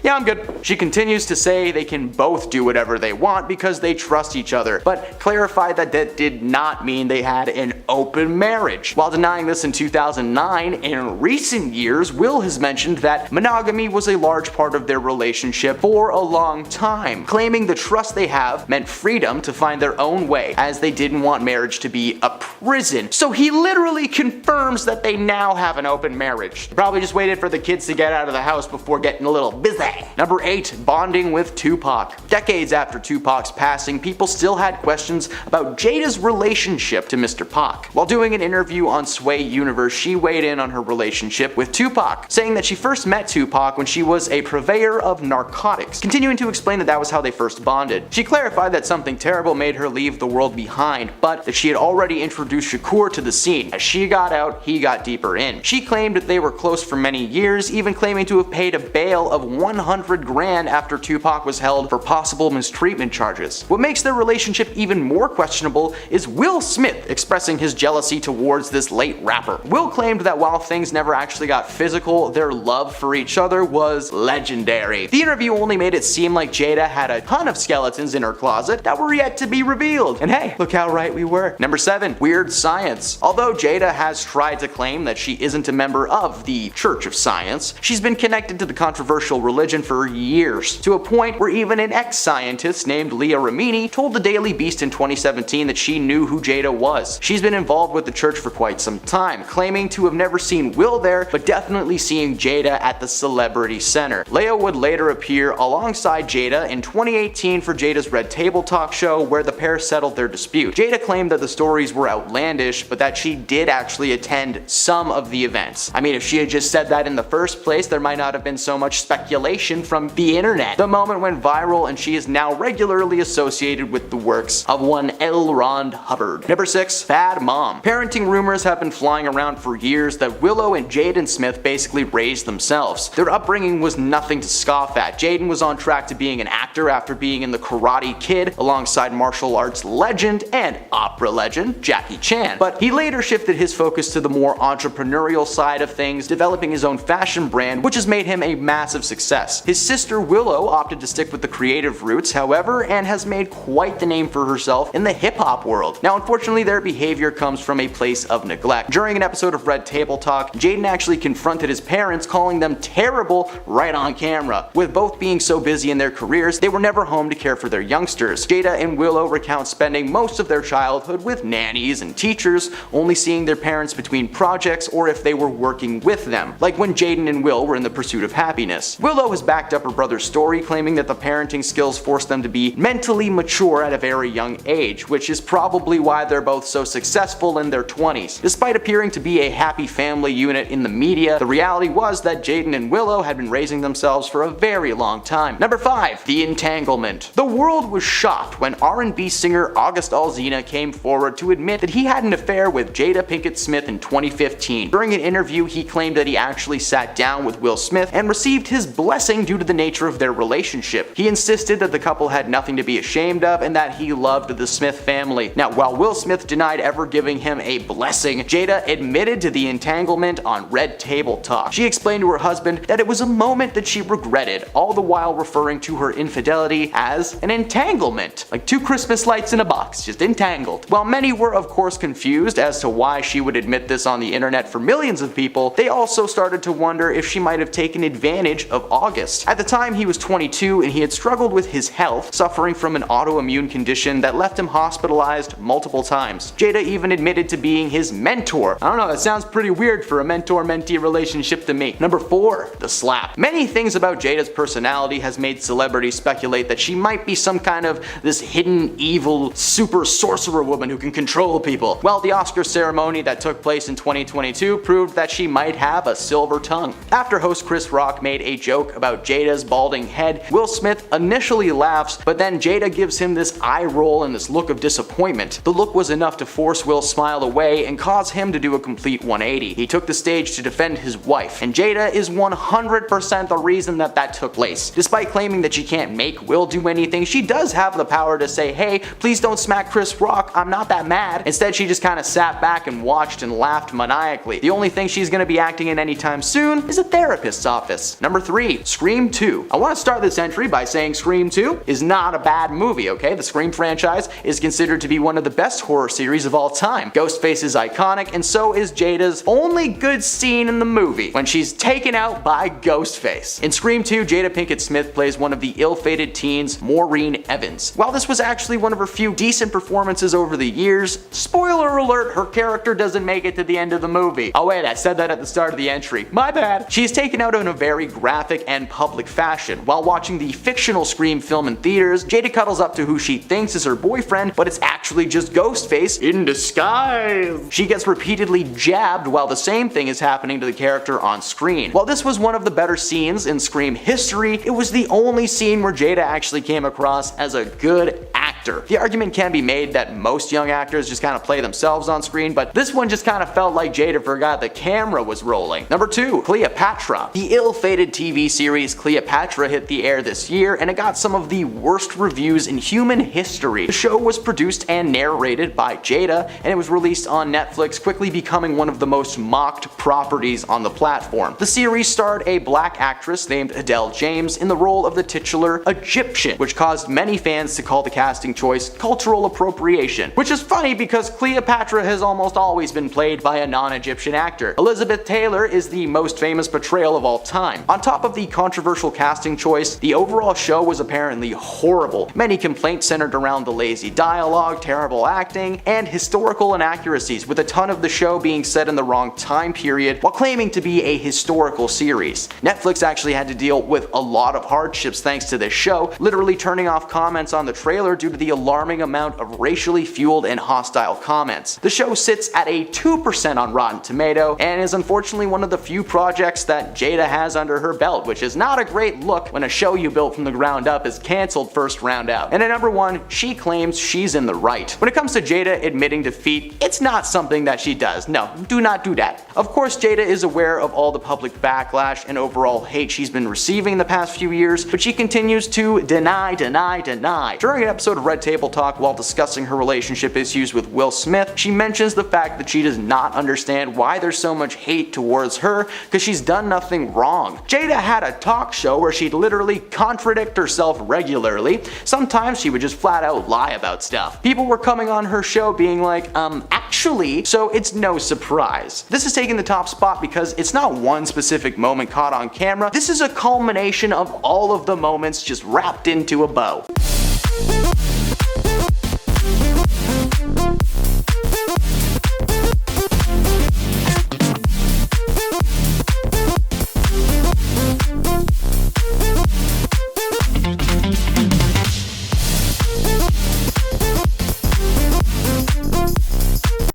"Yeah, I'm good." She continues to say they can both do whatever they want because they trust each other, but clarified that that did not mean they had an open marriage. While denying this in 2009, in recent years, Will has mentioned that monogamy was a large part of their relationship for a long time, claiming the trust they have meant freedom to find their own way, as they didn't want marriage to be a prison. So he literally confirms that they now have an open marriage. Probably just waited for the kids to get out of the house before getting a little busy. Number 8. Bonding with Tupac. Decades after Tupac's passing, people still had questions about Jada's relationship to Mr. Pac. While doing an interview on Sway Universe, she weighed in on her relationship with Tupac, saying that she first met Tupac when she was a purveyor of narcotics, continuing to explain that that was how they first bonded. She clarified that something terrible made her leave the world behind, but that she had already introduced Shakur to the scene. As she got out, he got deeper in. She claimed that they were close for many years, even claiming to have paid a bail of $100 grand after Tupac was held for possible mistreatment charges. What makes their relationship even more questionable is Will Smith expressing his jealousy towards this late rapper. Will claimed that while things never actually got physical, their love for each other was legendary. The interview only made it seem like Jada had a ton of skeletons in her closet that were yet to be revealed. And hey, look how right we were. Number 7. Weird science. Although Jada has tried to claim that she isn't a member of the Church of Science, she's been connected to the controversial religion for years, to a point where even an ex-scientist named Leah Remini told the Daily Beast in 2017 that she knew who Jada was. She's been involved with the church for quite some time, claiming to have never seen Will there, but definitely seeing Jada at the Celebrity Center. Leah would later appear alongside Jada in 2018 for Jada's Red Table Talk show, where the pair settled their dispute. Jada claimed that the stories were outlandish, but that she did actually attend some of the events. I mean, if she had just said that in the first place, there might not have been so much speculation from the internet. The moment went viral, and she is now regularly associated with the works of one L. Ron Hubbard. Number 6. Bad mom. Parenting rumors have been flying around for years that Willow and Jaden Smith basically raised themselves. Their upbringing was nothing to scoff at. Jaden was on track to being an actor after being in The Karate Kid alongside martial arts legend and opera legend Jackie Chan, but he later shifted his focus to the more entrepreneurial side of things, developing his own fashion brand, which has made him a massive success. His sister Willow opted to stick with the creative roots, however, and has made quite the name for herself in the hip-hop world. Now, unfortunately, their behavior comes from a place of neglect. During an episode of Red Table Talk, Jaden actually confronted his parents, calling them terrible right on camera. With both being so busy in their careers, they were never home to care for their youngsters. Jada and Willow recount spending most of their childhood with nannies and teachers, only seeing their parents between projects or if they were working with them, like when Jaden and Will were in the pursuit of happiness. Willow Willow has backed up her brother's story, claiming that the parenting skills forced them to be mentally mature at a very young age, which is probably why they're both so successful in their 20s. Despite appearing to be a happy family unit in the media, the reality was that Jaden and Willow had been raising themselves for a very long time. Number 5. The entanglement. The world was shocked when R&B singer August Alsina came forward to admit that he had an affair with Jada Pinkett-Smith in 2015. During an interview, he claimed that he actually sat down with Will Smith and received his blessing due to the nature of their relationship. He insisted that the couple had nothing to be ashamed of and that he loved the Smith family. Now, while Will Smith denied ever giving him a blessing, Jada admitted to the entanglement on Red Table Talk. She explained to her husband that it was a moment that she regretted, all the while referring to her infidelity as an entanglement. Like 2 Christmas lights in a box, just entangled. While many were of course confused as to why she would admit this on the internet for millions of people, they also started to wonder if she might have taken advantage of August. At the time, he was 22 and he had struggled with his health, suffering from an autoimmune condition that left him hospitalized multiple times. Jada even admitted to being his mentor. I don't know, that sounds pretty weird for a mentor-mentee relationship to me. Number 4. The slap. Many things about Jada's personality has made celebrities speculate that she might be some kind of this hidden, evil, super sorcerer woman who can control people. Well, the Oscar ceremony that took place in 2022 proved that she might have a silver tongue. After host Chris Rock made a joke about Jada's balding head, Will Smith initially laughs, but then Jada gives him this eye roll and this look of disappointment. The look was enough to force Will's smile away and cause him to do a complete 180. He took the stage to defend his wife, and Jada is 100% the reason that took place. Despite claiming that she can't make Will do anything, she does have the power to say, hey, please don't smack Chris Rock, I'm not that mad. Instead, she just kind of sat back and watched and laughed maniacally. The only thing she's going to be acting in anytime soon is a therapist's office. Number 3. Scream 2. I want to start this entry by saying Scream 2 is not a bad movie, okay? The Scream franchise is considered to be one of the best horror series of all time. Ghostface is iconic, and so is Jada's only good scene in the movie, when she's taken out by Ghostface. In Scream 2, Jada Pinkett-Smith plays one of the ill-fated teens, Maureen Evans. While this was actually one of her few decent performances over the years, spoiler alert, her character doesn't make it to the end of the movie. Oh wait, I said that at the start of the entry. My bad. She is taken out in a very graphic and public fashion. While watching the fictional Scream film in theaters, Jada cuddles up to who she thinks is her boyfriend, but it's actually just Ghostface in disguise. She gets repeatedly jabbed while the same thing is happening to the character on screen. While this was one of the better scenes in Scream history, it was the only scene where Jada actually came across as a good actor. The argument can be made that most young actors just kind of play themselves on screen, but this one just kind of felt like Jada forgot the camera was rolling. Number 2. Cleopatra. The ill-fated TV series Cleopatra hit the air this year, and it got some of the worst reviews in human history. The show was produced and narrated by Jada, and it was released on Netflix, quickly becoming one of the most mocked properties on the platform. The series starred a black actress named Adele James in the role of the titular Egyptian, which caused many fans to call the casting choice cultural appropriation. Which is funny because Cleopatra has almost always been played by a non-Egyptian actor. Elizabeth Taylor is the most famous portrayal of all time. On top of the controversial casting choice, the overall show was apparently horrible. Many complaints centered around the lazy dialogue, terrible acting, and historical inaccuracies, with a ton of the show being set in the wrong time period while claiming to be a historical series. Netflix actually had to deal with a lot of hardships thanks to this show, literally turning off comments on the trailer due to the alarming amount of racially fueled and hostile comments. The show sits at a 2% on Rotten Tomato and is unfortunately one of the few projects that Jada has under her belt, which is not a great look when a show you built from the ground up is cancelled first round out. And at number 1, she claims she's in the right. When it comes to Jada admitting defeat, it's not something that she does. No, do not do that. Of course, Jada is aware of all the public backlash and overall hate she's been receiving in the past few years, but she continues to deny. During an episode of Red Table Talk, while discussing her relationship issues with Will Smith, she mentions the fact that she does not understand why there's so much hate towards her because she's done nothing wrong. Jada had a talk show where she'd literally contradict herself regularly. Sometimes she would just flat out lie about stuff. People were coming on her show being like, actually, so it's no surprise. This is taking the top spot because it's not one specific moment caught on camera. This is a culmination of all of the moments just wrapped into a bow.